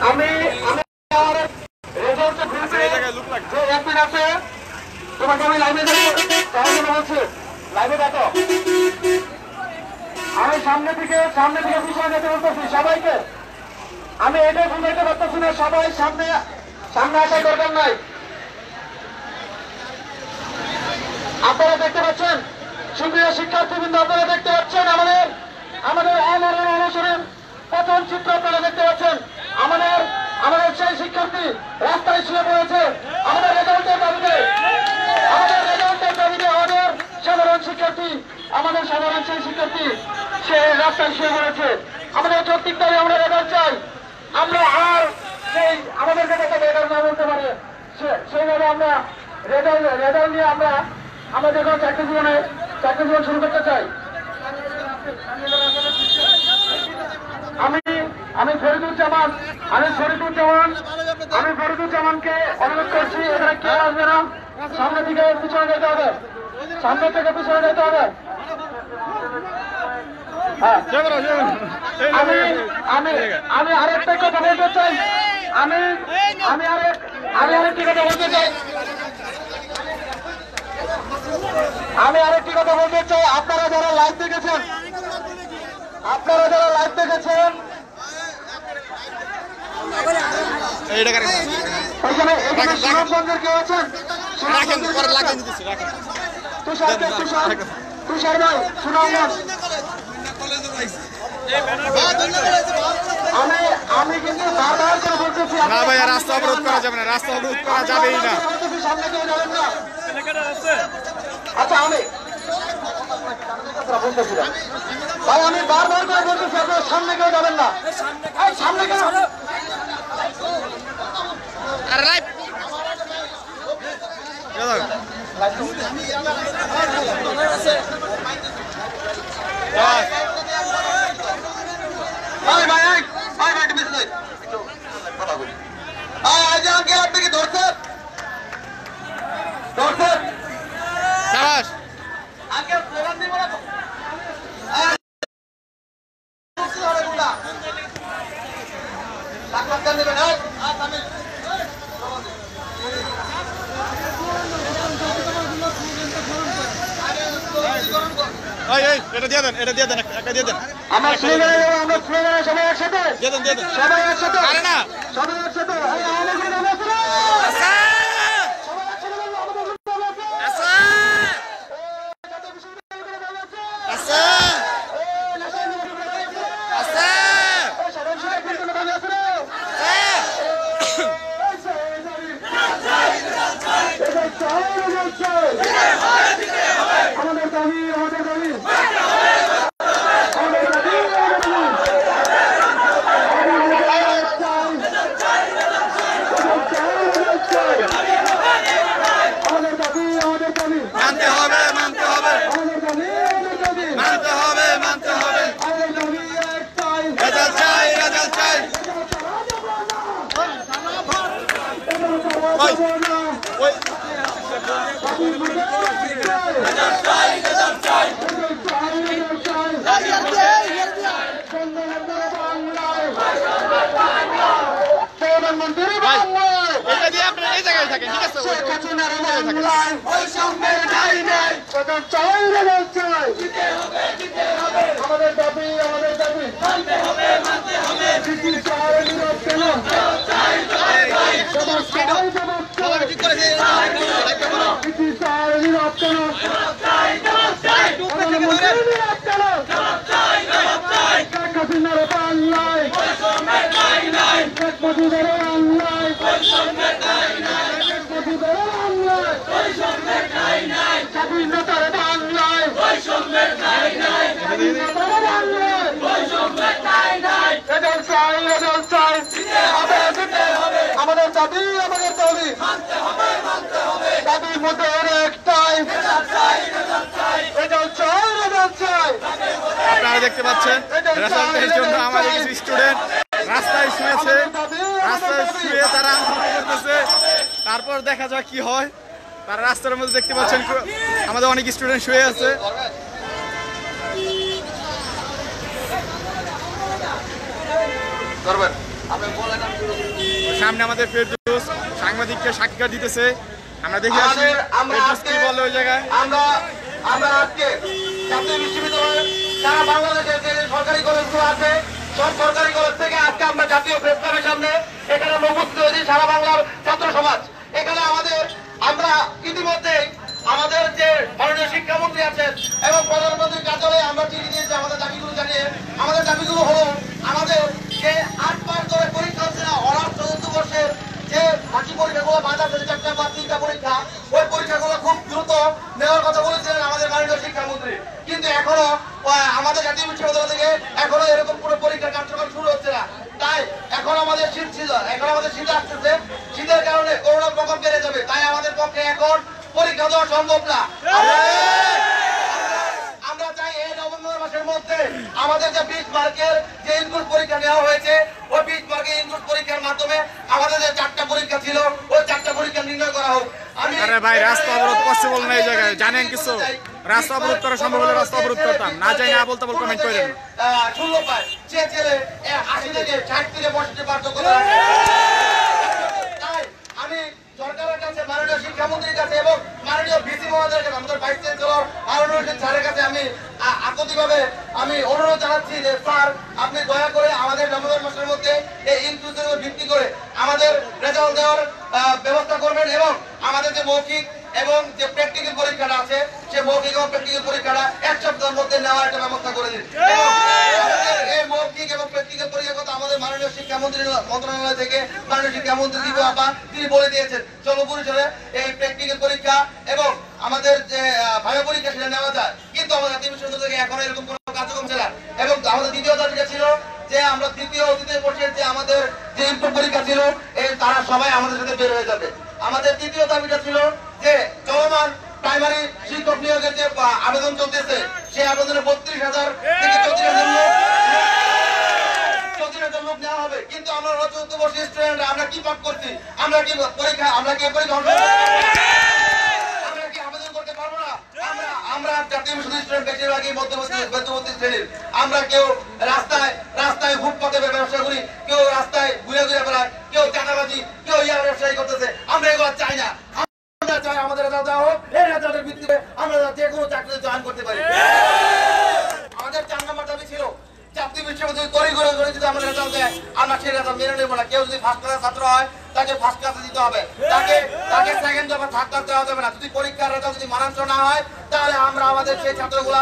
আমি একদিন আছে তোমাকে আমি লাইভে বলছি, লাইভে দেখো। আমি সামনে থেকে পিছনে যেতে বলতেছি সবাইকে। আমি এটাই বুঝাইতে পারতেছি না, সবাই সামনে আসার দরকার নাই। আপনারা দেখতে পাচ্ছেন, সুপ্রিয় শিক্ষার্থীবৃন্দ, আপনারা দেখতে পাচ্ছেন আমাদের অনুসরণ প্রথম চিত্র আপনারা দেখতে পাচ্ছেন। আমাদের সেই শিক্ষার্থী রাস্তায় শুয়ে পড়েছে আমাদের রেজাল্টের দাবিতে। আমাদের সাধারণ সেই শিক্ষার্থী সে রাস্তায় শুয়ে পড়েছে। আমাদের যৌক্তিক দাবি, আমরা রেজাল্ট চাই। আমরা আর সেই আমাদেরকে যাতে রেজাল্ট না বলতে পারে সেইভাবে আমরা রেজাল্ট নিয়ে আমরা যখন চাকরি জীবন শুরু করতে চাই। আমি ফরিদুজ্জামানকে অনুরোধ করছি, এখানে কেউ আসবে না, সামনে থেকে পিছনে যেতে হবে। আমি আরেকটা কথা বলতে চাই। আমি আরেকটি কথা বলতে চাই। আপনারা যারা লাইভ দেখেছেন এখানে সুনামগঞ্জের কেউ আছেন? তুষার ভাই, সুনামগঞ্জ। আমি কিন্তু বারবার করে বলতেছি, না ভাই রাস্তা অবরোধ করা যাবে না, রাস্তা অবরোধ করা যাবেই না। সামনে কেউ যাবেন না। আচ্ছা, বলতেছিলাম ভাই, আমি বারবার করে বলতেছি আপনার সামনে কেউ যাবেন না। সামনে কেন? আপনি কি ধরছেন? এটা দিয়ে দেন, একটা দিয়ে দেন। আমরা স্লোগানে সবাই একসাথে, সবাই একসাথে। আমাদের দাবি দাবির মধ্যে একটাই, আপনারা দেখতে পাচ্ছেন রেজাল্টের জন্য আমাদের কিছু স্টুডেন্ট রাস্তায় শুয়েছে, তারা আন্দোলন করতেছে। তারপর দেখা যাক কি হয়। তারা রাস্তার মধ্যে দেখতে পাচ্ছেন আমাদের অনেক স্টুডেন্ট শুয়ে আছে। ধরবেন সামনে আমাদের ফেরদৌস সাংবাদিককে সাক্ষাৎকার দিতেছে, আমরা দেখে আসি ফেরদৌস কি বলে ওই জায়গায়। আমরা আজকে জাতীয় বিশ্ববিদ্যালয়ের সারা বাংলাদেশের যে সরকারি কলেজগুলো আছে সব সরকারি কলেজ থেকে আজকে আমরা জাতীয় প্রেস ক্লাবের সামনে এখানে উপস্থিত হয়েছি সারা বাংলার ছাত্র সমাজ। এখানে আমরা ইতিমধ্যে আমাদের যে মাননীয় শিক্ষামন্ত্রী আছেন এবং প্রধানমন্ত্রীর কার্যালয়ে আমরা চিঠি দিয়েছি আমাদের দাবিগুলো জানিয়ে। আমাদের দাবিগুলো হলো আমাদের যে 8 মাস ধরে পরীক্ষা হচ্ছে না, অনার্স চতুর্থ বর্ষের যে বাকি পরীক্ষাগুলো বাদ আছে 4টা বা 3টা পরীক্ষা, ওই পরীক্ষাগুলো খুব দ্রুত নেওয়ার কথা বলেছিলেন আমাদের মাননীয় শিক্ষামন্ত্রী। কিন্তু এখনো আমাদের জাতীয় বিশ্ববিদ্যালয় থেকে এখনো এরকম কোনো পরীক্ষার কার্যক্রম শুরু হচ্ছে না। তাই এখন আমাদের শীত আসতেছে, শীতের কারণে করোনা প্রকোপ বেড়ে যাবে। তাই আমাদের পক্ষে এখন পরীক্ষা দেওয়া সম্ভব না। আমরা চাই এই নভেম্বর মাসের মধ্যে আমাদের যে 20 মার্কের যে ইনপুট পরীক্ষা নেওয়া হয়েছে, ওই 20 মার্কের ইনপুট পরীক্ষার মাধ্যমে আমাদের যে 4টা পরীক্ষা ছিল ওই 4টা পরীক্ষা নির্ণয় করা হোক। আরে ভাই, রাস্তা অবরোধ পসিবল না এই জায়গায়, জানেন কিছু? রাস্তা অবরোধ করা সম্ভব হলে রাস্তা অবরোধ করতাম, না চাই না বলতে কমেন্ট করেন। 16 পায় যে ছেলে 80 থেকে 60 থেকে 65 পার্থক্য। তাই আমি সরকারের কাছে, মাননীয় শিক্ষামন্ত্রীর কাছে এবং মাননীয় ভিসি মহোদয়ের কাছে, আমাদের ভাইস চ্যান্সেলর হারুন রশিদ স্যারের কাছে আমি অনুরোধ জানাচ্ছি যে স্যার, আপনি দয়া করে আমাদের নভেম্বর মাসের মধ্যে এই ইনক্লুসিভ ভিত্তি করে আমাদের রেজাল্ট দেওয়ার ব্যবস্থা করবেন এবং আমাদের যে মৌখিক এবং যে প্র্যাকটিক্যাল পরীক্ষাটা আছে সেই মৌখিক এবং প্র্যাকটিক্যাল পরীক্ষাটা 1 সপ্তাহের মধ্যে নেওয়ার একটা ব্যবস্থা করে দিন। এই মৌখিক এবং প্র্যাকটিক্যাল পরীক্ষার কথা আমাদের মাননীয় শিক্ষামন্ত্রী মন্ত্রণালয় থেকে মাননীয় শিক্ষামন্ত্রী দিবু আপা তিনি বলে দিয়েছেন, সর্বপরিসরে এই প্র্যাকটিক্যাল পরীক্ষা এবং আমাদের যে ভাইবা পরীক্ষা সেটা নেওয়া যায়। কিন্তু আমাদের জাতীয় বিশ্ববিদ্যালয় থেকে এখন এরকম কোনো কার্যক্রম ছিল না। এবং আমাদের দ্বিতীয় দাবিটা ছিল যে আমরা তৃতীয় বর্ষের যে আমাদের যে ইনপুট পরীক্ষা ছিল তারা সবাই আমাদের সাথে বের হয়ে যাবে। আমাদের তৃতীয় দাবিটা ছিল যে চলমান প্রাইমারি শিক্ষক নিয়োগের যে আবেদন চলতেছে সেই আবেদনে 32,000 থেকে 34,000 লোক নেওয়া হবে। কিন্তু আমরা 14 বর্ষের স্টুডেন্ট আমরা কি পাঠ করছি? আমরা কি পরীক্ষা আবেদন করতে পারবো না? আমরা জাতীয় বিশ্ববিদ্যালয় স্টুডেন্ট বেশিরভাগই মধ্যবর্তী শ্রেণীর। আমরা কেউ রাস্তায় ফুটপাতে ব্যবসা করি, কেউ রাস্তায় ঘুরে বেড়ায়, কেউ চাঁদাবাজি, কেউ ব্যবসায়ী করতেছে। আমরা এগুলো চাই না। আমরা চাই আমাদের রেজাল্ট দেওয়া হোক, এই রেজাল্টের ভিত্তিতে আমরা যে কোনো চাকরিতে জয়েন করতে পারি। আমাদের 4 নম্বর দাবি ছিল জাতীয় বিশ্ববিদ্যালয় তৈরি করে যদি আমাদের রেজাল্ট দেয় আমরা সেই রেজাল্ট মেনে নেবো না। কেউ যদি ফার্স্ট ক্লাসের ছাত্র হয় তাকে ফার্স্ট ক্লাসে দিতে হবে, তাকে সেকেন্ড বা থার্ড ক্লাস দেওয়া যাবে না। যদি পরীক্ষার রেজাল্ট যদি মানানসই না হয় তাহলে আমরা আমাদের সেই ছাত্রগুলা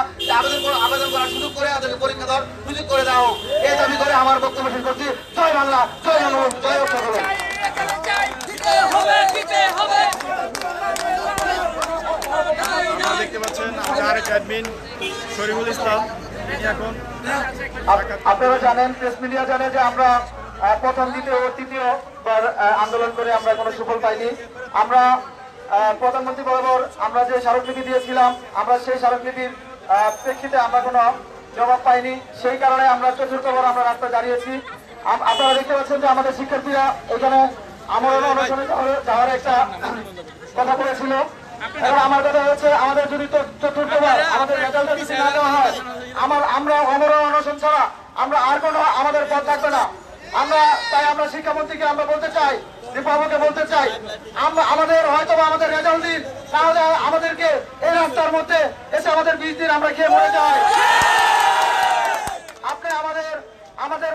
আবেদন করার সুযোগ করে তাদেরকে পরীক্ষা দেওয়ার সুযোগ করে দেওয়া হোক। এই দাবি করে আমার বক্তব্য শেষ করছি। জয় বাংলা, জয় জনগণ, জয় সকল। দেখতে পাচ্ছেন আমাদের আরেক অ্যাডমিন শরীফুল ইসলাম, তিনি এখন আপনারা জানেন, প্রেস মিডিয়া জানে যে আমরা প্রথম, দ্বিতীয় ও তৃতীয় আন্দোলন করে আমরা কোনো সুফল পাইনি। আমরা প্রধানমন্ত্রী বরাবর আমরা যে স্মারকলিপি দিয়েছিলাম, আমরা সেই স্মারকলিপির প্রেক্ষিতে আমরা কোনো জবাব পাইনি। সেই কারণে আমরা চতুর্থবার আমরা রাস্তায় দাঁড়িয়েছি। আপনারা দেখতে পাচ্ছেন যে আমাদের শিক্ষার্থীরা এখানে আমরণ অনশনে যাওয়ার একটা কথা বলেছিল। এবং আমার কথা হচ্ছে, আমাদের যদি চতুর্থবার আমাদের রেজাল্টটা যদি না দেওয়া হয়, আমরা আমরণ অনশন ছাড়া আমরা আর কোনো আমাদের পথ থাকবে না। তাই আমরা শিক্ষামন্ত্রীকে আমরা বলতে চাই, দীপাবুকে বলতে চাই, আমাদের হয়তো আমাদের রেজাল্ট দিন, তাহলে আমাদেরকে এই রাস্তার মধ্যে এসে আমাদের 20 দিন আমরা খেয়ে মরে যাই। আপনি আমাদের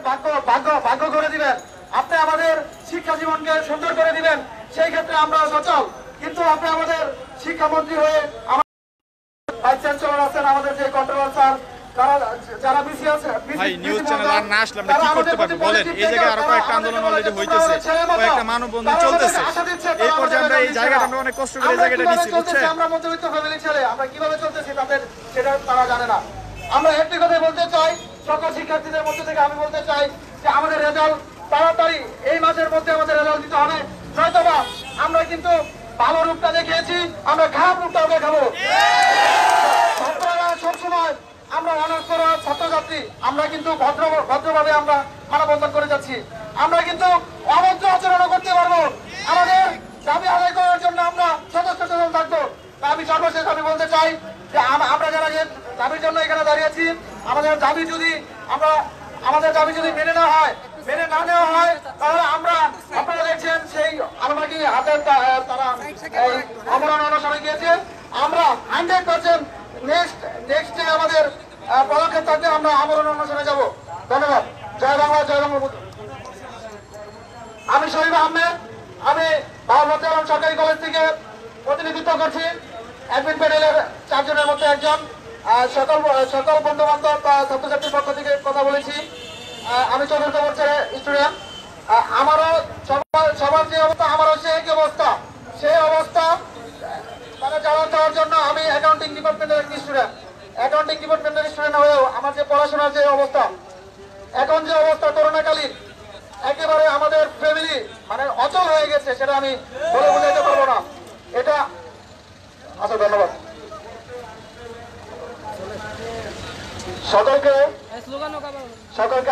ভাগ্য করে দিবেন, আপনি আমাদের শিক্ষা জীবনকে সুন্দর করে দিবেন, সেই ক্ষেত্রে আমরা সচল। কিন্তু আপনি আমাদের শিক্ষামন্ত্রী হয়ে ভাইস চ্যান্সেলর আছেন, আমাদের যে কন্ট্রোলার স্যার, যারা বিসি আছে, ভাই নিউজ চ্যানেল আর না আসলে আমরা কি করতে পারবো বলেন? এই জায়গায় আরো কয়েকটা আন্দোলন অলরেডি হইতেছে, কয়েকটা মানববন্ধন চলতেছে। এই পর্যায়ে আমরা এই জায়গাটা আমরা অনেক কষ্ট করে এই জায়গাটা নিচ্ছি, বুঝছেন? আমরা মধ্যবিত্ত ফ্যামিলি ছেলে, আমরা কিভাবে চলতেছি সেটা তারা জানে না। আমরা একটি কথা বলতে চাই, সকল শিক্ষার্থীদের মধ্যে থেকে আমি বলতে চাই যে আমাদের রেজাল্ট তাড়াতাড়ি এই মাসের মধ্যে আমাদের রেজাল্ট দিতে হবে, নয়তোবা আমরা কিন্তু ভালো রূপটা দেখিয়েছি, আমরা খারাপ রূপটাও দেখাবো। সবসময় আমরা অনার্স করা ছাত্রছাত্রী, আমরা কিন্তু ভদ্রভাবে আমরা মানববন্ধন করে যাচ্ছি। আমরা কিন্তু অভদ্র আচরণ করতে পারবো। আমাদের দাবি আদায় করার জন্য আমরা সচেষ্ট থাকবো। আমি সর্বশেষ বলতে চাই যে আমরা যারা দাবির জন্য এখানে দাঁড়িয়েছি, আমাদের দাবি যদি মেনে না হয় মেনে না নেওয়া হয় তাহলে আমরা আপনারা দেখছেন সেই আলমাকি হাতের তারা এই অবরণ অনশনে গিয়েছে। আমরা 100% নেক্সট আমাদের পদক্ষেপ থাকতে আমরা অবরণ অনশনে যাব। ধন্যবাদ। জয় বাংলা, জয় বঙ্গবন্ধু। আমি শহীদ আহমেদ, আমি বাহাবতি আলম সরকারি কলেজ থেকে প্রতিনিধিত্ব করছি। অ্যাডমিন প্যানেলের 4 জনের মধ্যে একজন। সকল বন্ধু বান্ধব বা ছাত্রছাত্রীর পক্ষ থেকে কথা বলেছি। আমি 4th বছরের স্টুডেন্ট। আমারও সবার যে অবস্থা, আমারও সেই অবস্থা। সেই অবস্থা মানে যাওয়ার জন্য আমি অ্যাকাউন্টিং ডিপার্টমেন্টের একটি স্টুডেন্ট। অ্যাকাউন্টিং ডিপার্টমেন্টের স্টুডেন্ট হয়েও আমার যে পড়াশোনার যে অবস্থা, এখন যে অবস্থা করোনাকালীন, একেবারে আমাদের ফ্যামিলি মানে অচল হয়ে গেছে, সেটা আমি বলে বোঝাইতে পারবো না। এটা আচ্ছা, ধন্যবাদ সকলকে।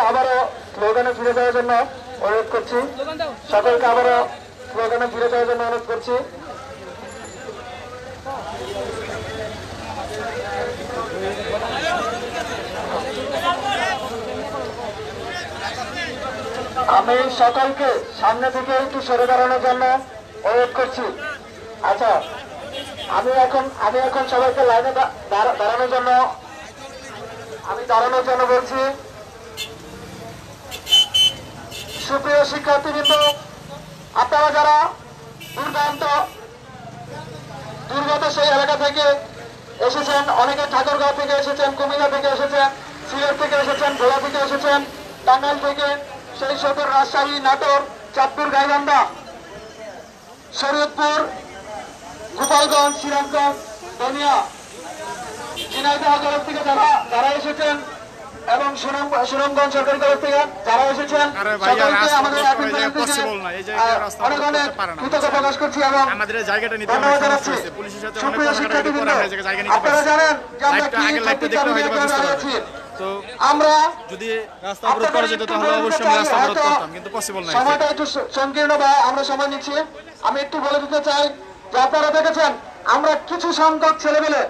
আবারও স্লোগানে ফিরে যাওয়ার জন্য অনুরোধ করছি। সকলকে আবারও স্লোগানে ফিরে যাওয়ার জন্য অনুরোধ করছি। আমি সকলকে সামনে থেকে একটু সরে দাঁড়ানোর জন্য অনুরোধ করছি। আচ্ছা, আমি এখন সবাইকে লাইনে দাঁড়ানোর জন্য বলছি। সুপ্রিয় শিক্ষার্থীবৃন্দ, আপনারা যারা দুর্গত সেই এলাকা থেকে এসেছেন, অনেকে ঠাকুরগাঁও থেকে এসেছেন, কুমিল্লা থেকে এসেছেন, সিলেট থেকে এসেছেন, ভোলা থেকে এসেছেন, টাঙ্গাইল থেকে, সেই সদর রাজশাহী, নাটোর, চাঁদপুর, গাইবান্ধা, শরীয়তপুর, গোপালগঞ্জ, শ্রীরামগঞ্জ, বনিয়া, ঝিনাইদহ কলেজ থেকে যারা এসেছেন এবং সুনামগঞ্জ সরকারি কলেজ থেকে যারা এসেছেন, সকলকে আমাদের অনেক অনেক কৃতজ্ঞতা প্রকাশ করছি এবং ধন্যবাদ জানাচ্ছি। সুপ্রিয় শিক্ষার্থীবৃন্দ, আপনারা জানেন যে আমরা কি আমরা যদি রাস্তা অবরোধ করা যেত তাহলে অবশ্যই আমরা রাস্তা অবরোধ করতাম, কিন্তু পসিবল না। সময়টা একটু সংকীর্ণ বা আমরা সময় নিচ্ছি। আমি একটু বলে দিতে চাই যে আপনারা দেখেছেন আমরা কিছু সংখ্যক ছেলেমেলে,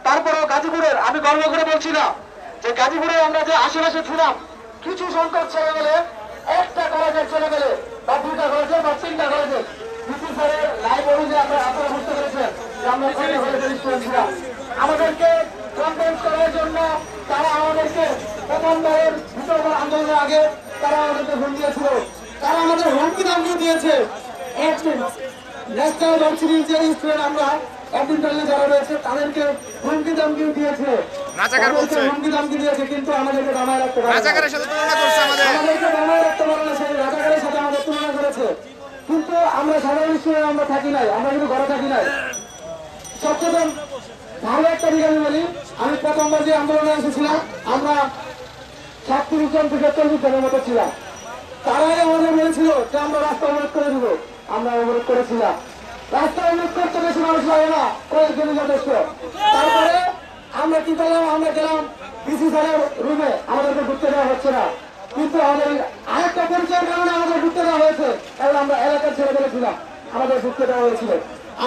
তারপরেও গাজীপুরের, আমি গর্ব করে বলছি না যে গাজীপুরে আমরা যে আশেপাশে ছিলাম, কিছু সংখ্যক ছেলেমেলে, একটা কলেজের ছেলেমেলে বা 2টা কলেজের বা 3টা কলেজের বিপি স্যারের লাইভ অনুযায়ী আপনারা বুঝতে পেরেছেন যে আমরা কলেজের স্টুডেন্ট ছিলাম। আমাদেরকে কনফারেন্স করার জন্য তারা আমাদেরকে প্রথমবারের ভিতর আন্দোলনের আগে তারা আমাদেরকে হুমকি দিয়েছিল। তারা আমাদের হুমকি দামকিও দিয়েছে। ন্যাশনাল ভার্সিটির যে স্টুডেন্ট আমরা অ্যাডমিন প্যানেলে যারা রয়েছে তাদেরকে হুমকি দামকিও দিয়েছে, হুমকি দামকি দিয়েছে, কিন্তু আমাদেরকে দামায় রাখতে পারে না। আমাদেরকে দামায় রাখতে পারে না, সেই রাজাকারের সাথে আমাদের তুলনা করেছে। কিন্তু আমরা সাধারণ স্টুডেন্ট আমরা থাকি নাই, আমরা কিন্তু ঘরে থাকি নাই। সচেতন ভালো একটা দিক আমি বলি, আমি প্রথমবার যে আন্দোলনে এসেছিলাম আমরা 37 জন থেকে 40 জনের মতো ছিলাম। তারাই আমাদের বলেছিল যে আমরা রাস্তা অবরোধ করে দিব, আমরা অবরোধ করেছিলাম। রাস্তা অবরোধ করতে বেশি মানুষ লাগে না, কয়েকজনই যথেষ্ট। তারপরে আমরা কি করলাম, আমরা গেলাম ডিসি স্যারের রুমে, আমাদেরকে ঢুকতে দেওয়া হচ্ছে না। কিন্তু আমাদের আরেকটা পরিচয়ের কারণে আমাদের ঢুকতে দেওয়া হয়েছে, কারণ আমরা এলাকার ছেড়ে ফেলেছিলাম, আমাদের ঢুকতে দেওয়া হয়েছিল।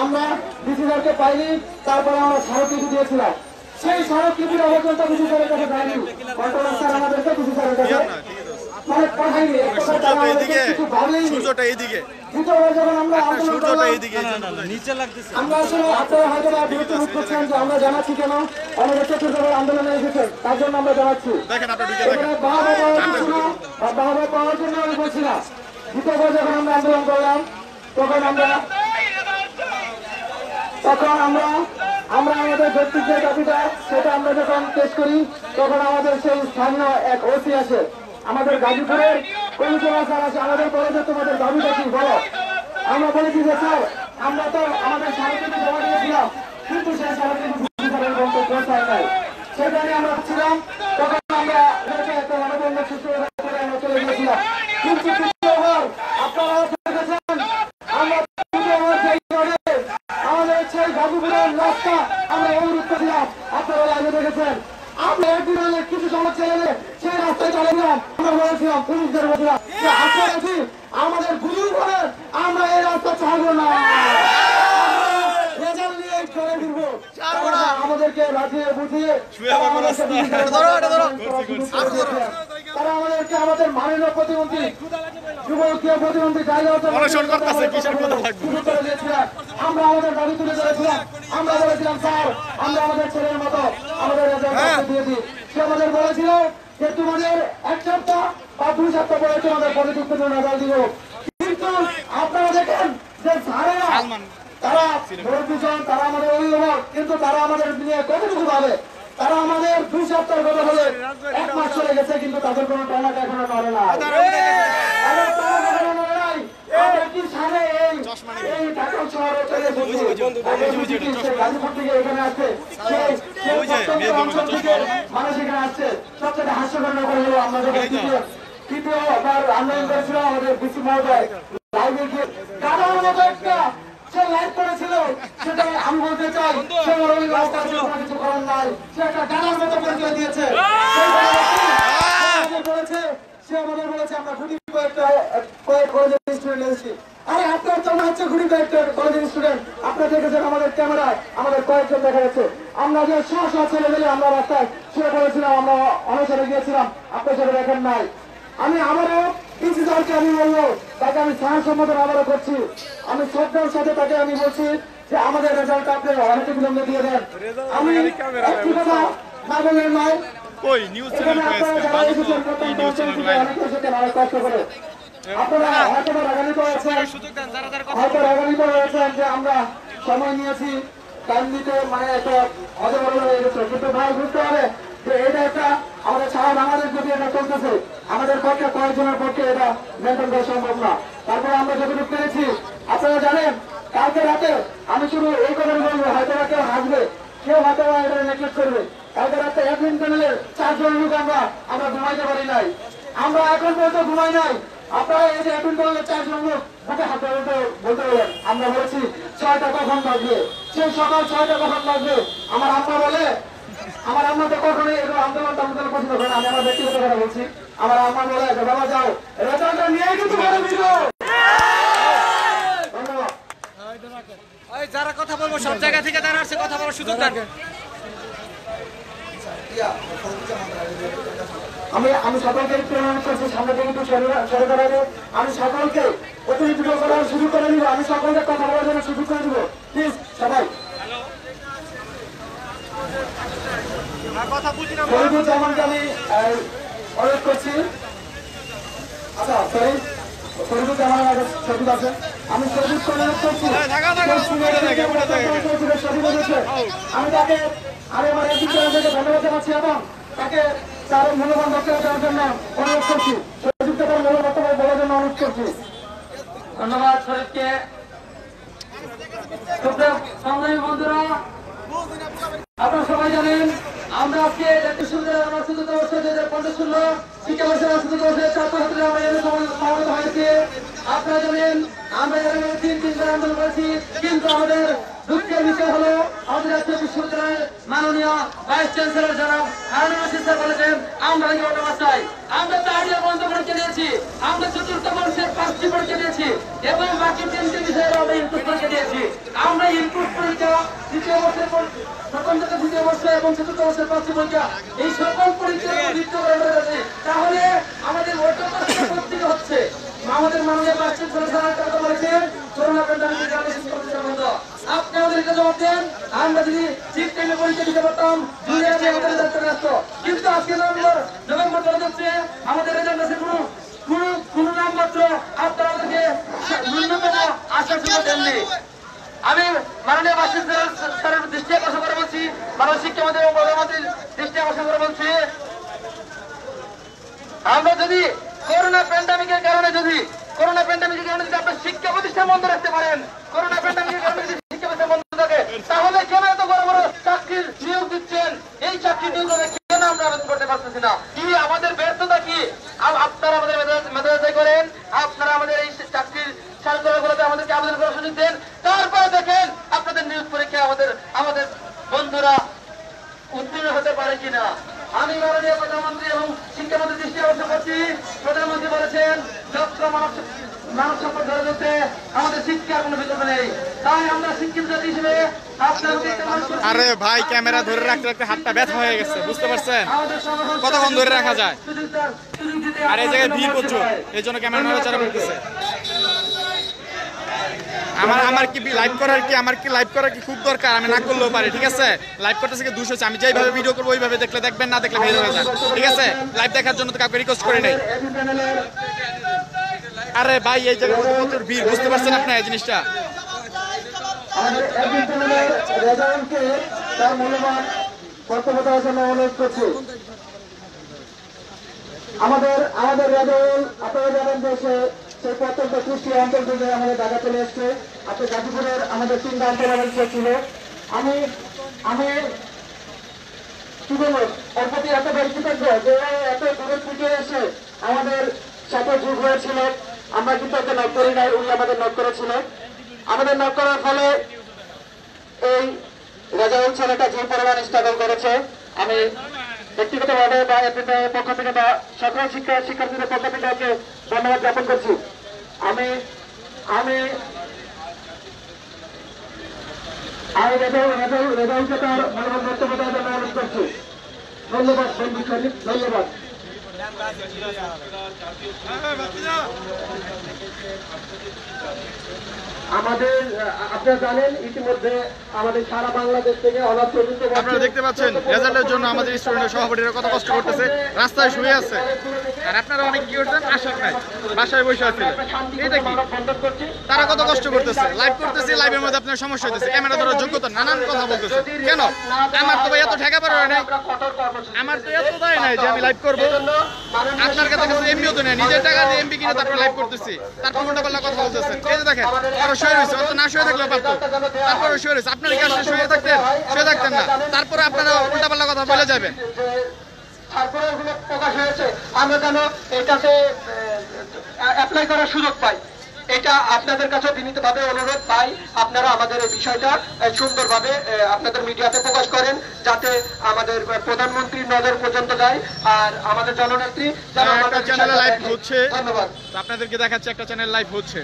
আমরা ডিসি স্যারকে পাইনি, তারপরে আমরা স্মারকলিপি দিয়েছিলাম। সেই স্মারকলিপির পর্যন্ত ডিসি স্যারের কাছে যায়নি। কন্ট্রোলার স্যার আমাদেরকে ডিসি স্যারের কাছে মানে পাঠাইনি। কিছু ভাবলেই আমরা আসলে আপনারা হয়তো বিরক্ত বোধ করছেন যে আমরা জানাচ্ছি কেন আমাদের চতুর্থবার আন্দোলনে এসেছে, তার জন্য আমরা জানাচ্ছি। বাহবা পাওয়ার জন্য আমি বলছি না। দ্বিতীয়বার যখন আমরা আন্দোলন করলাম তখন আমরা আমাদের যৌক্তিক যে দাবিটা সেটা আমরা যখন পেশ করি, তখন আমাদের সেই স্থানীয় এক ওসি আসে, আমাদের গাজীপুরের কমিশনার স্যার আসে, আমাদের বলে যে তোমাদের দাবিটা কি বলো। আমরা বলেছি যে স্যার আমরা তো আমাদের স্মারকলিপি জমা দিয়েছিলাম, কিন্তু সেই স্মারকলিপি পৌঁছায় নাই। সেখানে আমরা ছিলাম, তখন আমরা একটা মানববন্ধন সৃষ্টি করে আমরা চলে গিয়েছিলাম। কিন্তু আপনারা দেখেছেন আমরা আমাদের সেই গাজীপুরের রাস্তা আমরা অবরোধ করেছিলাম, আপনারা আগে দেখেছেন। আমরা একদিন কিছু সমাজ ছেলে সেই রাস্তায় চলে গেলাম, আমরা বলেছিলাম পুলিশদের বলছিলাম যে আপনারা কি আমাদের গুলি করেন, আমরা এই রাস্তা ছাড়বো না, রেজাল্ট নিয়ে করে ফিরবো। আমাদেরকে রাজিয়ে বুঝিয়ে তারা আমাদেরকে আমাদের মাননীয় প্রতিমন্ত্রী যুব প্রতিমন্ত্রী আমরা আমাদের দাবি তুলে ধরেছিলাম। আমরা বলেছিলাম স্যার আমরা আমাদের ছেলের মতো আমাদের রেজাল্ট দিয়ে দিই। সে আমাদের বলেছিল যে তোমাদের এক সপ্তাহ বা 2 সপ্তাহ পরে তোমাদের পজিটিভ রেজাল্ট দিব। কিন্তু আপনারা দেখেন যে স্যারেরা তারা ভোটভূষণ তারা আমাদের অভিভাবক, কিন্তু তারা আমাদের নিয়ে কতটুকু ভাবে। তারা আমাদের 2 সপ্তাহের কথা বলে 1 মাস চলে গেছে, কিন্তু তাদের কোনো টাকা এখনো নড়ে না। কি সামনে এই ঢাকা শহরে চলে গাজীপুর থেকে এখানে আসছে, মানুষ এখানে আসছে। সবচেয়ে হাস্যকর ব্যাপার হলো আমরা যখন তৃতীয়বার আন্দোলন করেছিলাম আমাদের বিসি মহোদয় লাইভে গিয়ে গাড়ার মতো একটা সে লাইভ করেছিল, সেটা আমি বলতে চাই সে কিছু করার নাই, সে একটা গাড়ার মতো পরিচয় দিয়েছে। সে আমাদের বলেছে আমরা গুটি কয়েকটা স্টুডেন্ট এসেছি। আরে আপনার তো হচ্ছে গুটি কয়েকটা কলেজের স্টুডেন্ট, আপনার দেখেছেন আমাদের ক্যামেরায় আমাদের কয়েকজন দেখা যাচ্ছে। আমরা যে সহ ছেলে মেলে আমরা রাস্তায় শুয়ে পড়েছিলাম, আমরা অনশনে গিয়েছিলাম, আপনার সাথে দেখেন নাই। আমি আবারও প্রিন্সিপালকে আমি বলবো, তাকে আমি স্থান সম্বোধন আবারও করছি। আমি শ্রদ্ধার সাথে তাকে আমি বলছি যে আমাদের রেজাল্ট আপনি অনেক বিলম্বে দিয়ে দেন। আমি একটি কথা না বললেন নয়, এখানে আপনারা যারা এসেছেন প্রত্যন্ত অঞ্চল থেকে অনেকে এসেছেন অনেক কষ্ট করে। আপনারা হয়তো রাগান্বিত হয়েছেন যে আমরা সময় নিয়েছি টাইম দিতে, মানে একটা অজবর হয়ে গেছে। কিন্তু ভাই বুঝতে হবে যে এটা একটা আমাদের সারা বাংলাদেশ যদি এটা চলতেছে, আমাদের পক্ষে কয়েকজনের পক্ষে এটা মেনটেন করা সম্ভব না। তারপরে আমরা যতটুকু পেরেছি, আপনারা জানেন কালকে রাতে আমি শুধু এই কথাই বলবো, হয়তো কেউ হাসবে, কেউ হয়তো এটা নেগলেক্ট করবে। কালকে রাতে অ্যাডমিন প্যানেলের 4 জন লোক আমরা ঘুমাইতে পারি নাই, আমরা এখন পর্যন্ত ঘুমাই নাই। আপনারা এই যে অ্যাডমিন প্যানেলের 4 জন লোক বুকে হাতে বলতে বলেন, আমরা বলেছি 6টা কখন বাজবে, সেই সকাল 6টা কখন বাজবে। আমার আম্মা বলে, আমার আম্মা তো কখনোই এরকম আন্দোলন টান্দোলন পছন্দ করে না, আমি আমার ব্যক্তিগত কথা বলছি। আমার আম্মা বলে যে বাবা যাও রেজাল্টটা নিয়ে কিন্তু ঘরে ফিরো। ধন্যবাদ। যারা কথা বলবো সব জায়গা থেকে যারা আসছে কথা বলার সুযোগ দেন। আমি সকলকে একটু অনুরোধ করছি সামনে থেকে একটু সরে দাঁড়াবে। আমি সকলকে প্রতিনিধিত্ব করার সুযোগ করে দিব, আমি সকলকে কথা বলার জন্য সুযোগ করে দিব, প্লিজ সবাই। শহীদুজ্জামানকে আমি অনুরোধ করছি। আচ্ছা সরি, শহীদুজ্জামান শহীদ আছে, আমি শহীদকে অনুরোধ করছি। আমি তাকে আমার এদিক থেকে ধন্যবাদ জানাচ্ছি এবং তাকে তার মূল্যবান বক্তব্য দেওয়ার জন্য অনুরোধ করছি। শহীদকে তার মূল্য বক্তব্য বলার জন্য অনুরোধ করছি। ধন্যবাদ শরীফকে। সংগ্রামী বন্ধুরা, আপনারা সবাই জানেন আমরা আজকে জাতীয় বিশ্ববিদ্যালয়ের আমার ২৪তম বর্ষ ২০৫০ শিক্ষাবর্ষের ২৪তম ছাত্রছাত্রীরা আমরা এখানে সমবেত হয়েছি। আপনারা জানেন আমরা এখানে 3 আন্দোলন করেছি, কিন্তু আমাদের দুঃখের বিষয় হলো আমাদের জাতীয় বিশ্ববিদ্যালয়ের মাননীয় ভাইস চ্যান্সেলর জনাব হারুনুর রশিদ স্যার বলেছেন আমরা নাকি অটোমাস চাই। আমরা 4 ইয়ার পর্যন্ত পরীক্ষা দিয়েছি, আমরা ৪র্থ বর্ষের 5টি পরীক্ষা দিয়েছি এবং বাকি 3টি বিষয়ে আমরা ইনপুট পরীক্ষা দিয়েছি। আমরা ইনপুট পরীক্ষা দ্বিতীয় বর্ষের প্রথম থেকে দ্বিতীয় বর্ষ এবং ৪র্থ বর্ষের 5টি পরীক্ষা, এই সকল পরীক্ষা ভিত্তি করে আমরা যাচ্ছি। তাহলে আমাদের অটোমাস করতে হচ্ছে। আমাদের মাননীয় ভাইস চ্যান্সেলর কথা বলেছেন করোনা প্যান্ডামিকের কারণে শিক্ষা বন্ধ। আপনি আমাদেরকে জবাব দেন, আমরা যদি ঠিক টাইমে পরীক্ষা দিতে পারতাম কিন্তু আজকে নভেম্বর চলে যাচ্ছে, আমাদের রেজাল্ট আছে কোন নাম মাত্র আপনারা আমাদেরকে ন্যূনতম আশ্বাস দেননি। আমি মাননীয় ভাইস স্যারের দৃষ্টি আকর্ষণ করে বলছি, মাননীয় শিক্ষামন্ত্রী এবং প্রধানমন্ত্রীর দৃষ্টি আকর্ষণ করে বলছি, আমরা যদি করোনা প্যান্ডামিকের কারণে যদি আপনার শিক্ষা প্রতিষ্ঠান বন্ধ রাখতে পারেন, করোনা প্যান্ডামিকের কারণে যদি শিক্ষা প্রতিষ্ঠান বন্ধ থাকে, তাহলে কেন এত বড় বড় চাকরির নিয়োগ দিচ্ছেন? এই চাকরি নিয়োগ কেন আমরা আবেদন করতে পারতেছি না? কি আমাদের ব্যর্থতা কি? আপনারা আমাদের মেধাবী করেন, আপনারা আমাদের এই চাকরির সার্কুলারগুলোতে আমাদেরকে আবেদন করার সুযোগ দেন, তারপরে দেখেন আপনাদের নিয়োগ পরীক্ষায় আমাদের বন্ধুরা উত্তীর্ণ হতে পারে কিনা। আমি মাননীয় প্রধানমন্ত্রী এবং শিক্ষামন্ত্রীর দৃষ্টি আকর্ষণ করছি। প্রধানমন্ত্রী বলেছেন দক্ষ মানব সম্পদ ধরে ধরতে আমাদের শিক্ষার কোনো বিকল্প নেই, তাই আমরা শিক্ষিত জাতি হিসেবে আরে ভাই ক্যামেরা ধরে রাখতে রাখতে হাতটা ব্যথা হয়ে গেছে, বুঝতে পারছেন? কতক্ষণ ধরে রাখা যায়? আর এই জায়গায় ভিড় প্রচুর, এই জন্য ক্যামেরা নড়াচড়া করতেছে। আমার কি লাইভ করার কি খুব দরকার? আমি না করলেও পারি, ঠিক আছে? লাইভ করতেছে কি দুষ হচ্ছে, আমি যেইভাবে ভিডিও করবো ওইভাবে দেখলে দেখবেন, না দেখলে বের হয়ে যান, ঠিক আছে? লাইভ দেখার জন্য তো কাউকে রিকোয়েস্ট করি নাই। আরে ভাই এই জায়গায় প্রচুর ভিড়, বুঝতে পারছেন আপনি এই জিনিসটা? আমাদের একদিন চ্যানেলের রেজাউলকে তার মূল্যবান বক্তব্য দেওয়ার জন্য অনুরোধ করছি। আমাদের রেজাউল, আপনারা জানেন যে সেই প্রত্যন্ত কৃষি অঞ্চল থেকে আমাদের ঢাকা চলে এসছে। আপনি গাজীপুরের আমাদের 3টা অঞ্চল ছিল। আমি কি বলবো, ওর প্রতি এত কৃতজ্ঞ যে এত দূরের থেকে এসে আমাদের সাথে যোগ হয়েছিল। আমরা কিন্তু ওকে নক করি নাই, উনি আমাদের নক করেছিলেন। আমাদের নক করার ফলে এই রেজাউল ছেলেটা যে পরিমাণ স্ট্রাগল করেছে, আমি ব্যক্তিগতভাবে বা এফএফআই পক্ষ থেকে বা সকল শিক্ষার্থীদের পক্ষ থেকে ওকে ধন্যবাদ জ্ঞাপন করছি। আমি রেজাউলকে তার মূল্যবান বক্তব্য দেওয়ার জন্য অনুরোধ করছি। ধন্যবাদ বন্ধু শরীফ, ধন্যবাদ। আমাদের আপনারা জানেন ইতিমধ্যে আমাদের সারা বাংলাদেশ থেকে অনাথ চতুর্থ আপনারা দেখতে পাচ্ছেন রেজাল্টের জন্য আমাদের স্টুডেন্ট সভাপতিরা কত কষ্ট করতেছে, রাস্তায় শুয়ে আছে। আর আপনারা অনেক কি করছেন, আসার নাই, বাসায় বসে আছেন। এটা কি তারা কত কষ্ট করতেছে, লাইভ করতেছে, লাইভের মধ্যে আপনার সমস্যা হইতেছে, ক্যামেরা ধরার যোগ্যতা, নানান কথা বলতেছে। কেন? আমার তো ভাই এত ঠেকা পারে নাই, আমার তো এত দেয় নাই যে আমি লাইভ করবো। আপনার কাছে এমবিও তো নেই, নিজের টাকা দিয়ে এমবি কিনে তারপর লাইভ করতেছি, তারপর উল্টা পাল্টা কথা বলতেছেন। এই যে দেখেন আরো শুয়ে রয়েছে, অত না শুয়ে থাকলেও পারতো, তারপরে শুয়ে রয়েছে। আপনার কি আসলে শুয়ে থাকতেন না, তারপরে আপনারা উল্টা পাল্টা কথা বলে যাবেন। তারপরে ওগুলো প্রকাশ হয়েছে, আমরা যেন এটাতে অ্যাপ্লাই করার সুযোগ পাই। এটা আপনাদের কাছে বিনীতভাবে অনুরোধ পাই, আপনারা আমাদের এই বিষয়টা সুন্দরভাবে আপনাদের মিডিয়াতে প্রকাশ করেন, যাতে আমাদের প্রধানমন্ত্রীর নজর পর্যন্ত যায় আর আমাদের জননেত্রী একটা চ্যানেলে লাইভ হচ্ছে। ধন্যবাদ। আপনাদেরকে দেখাচ্ছে একটা চ্যানেল লাইভ হচ্ছে।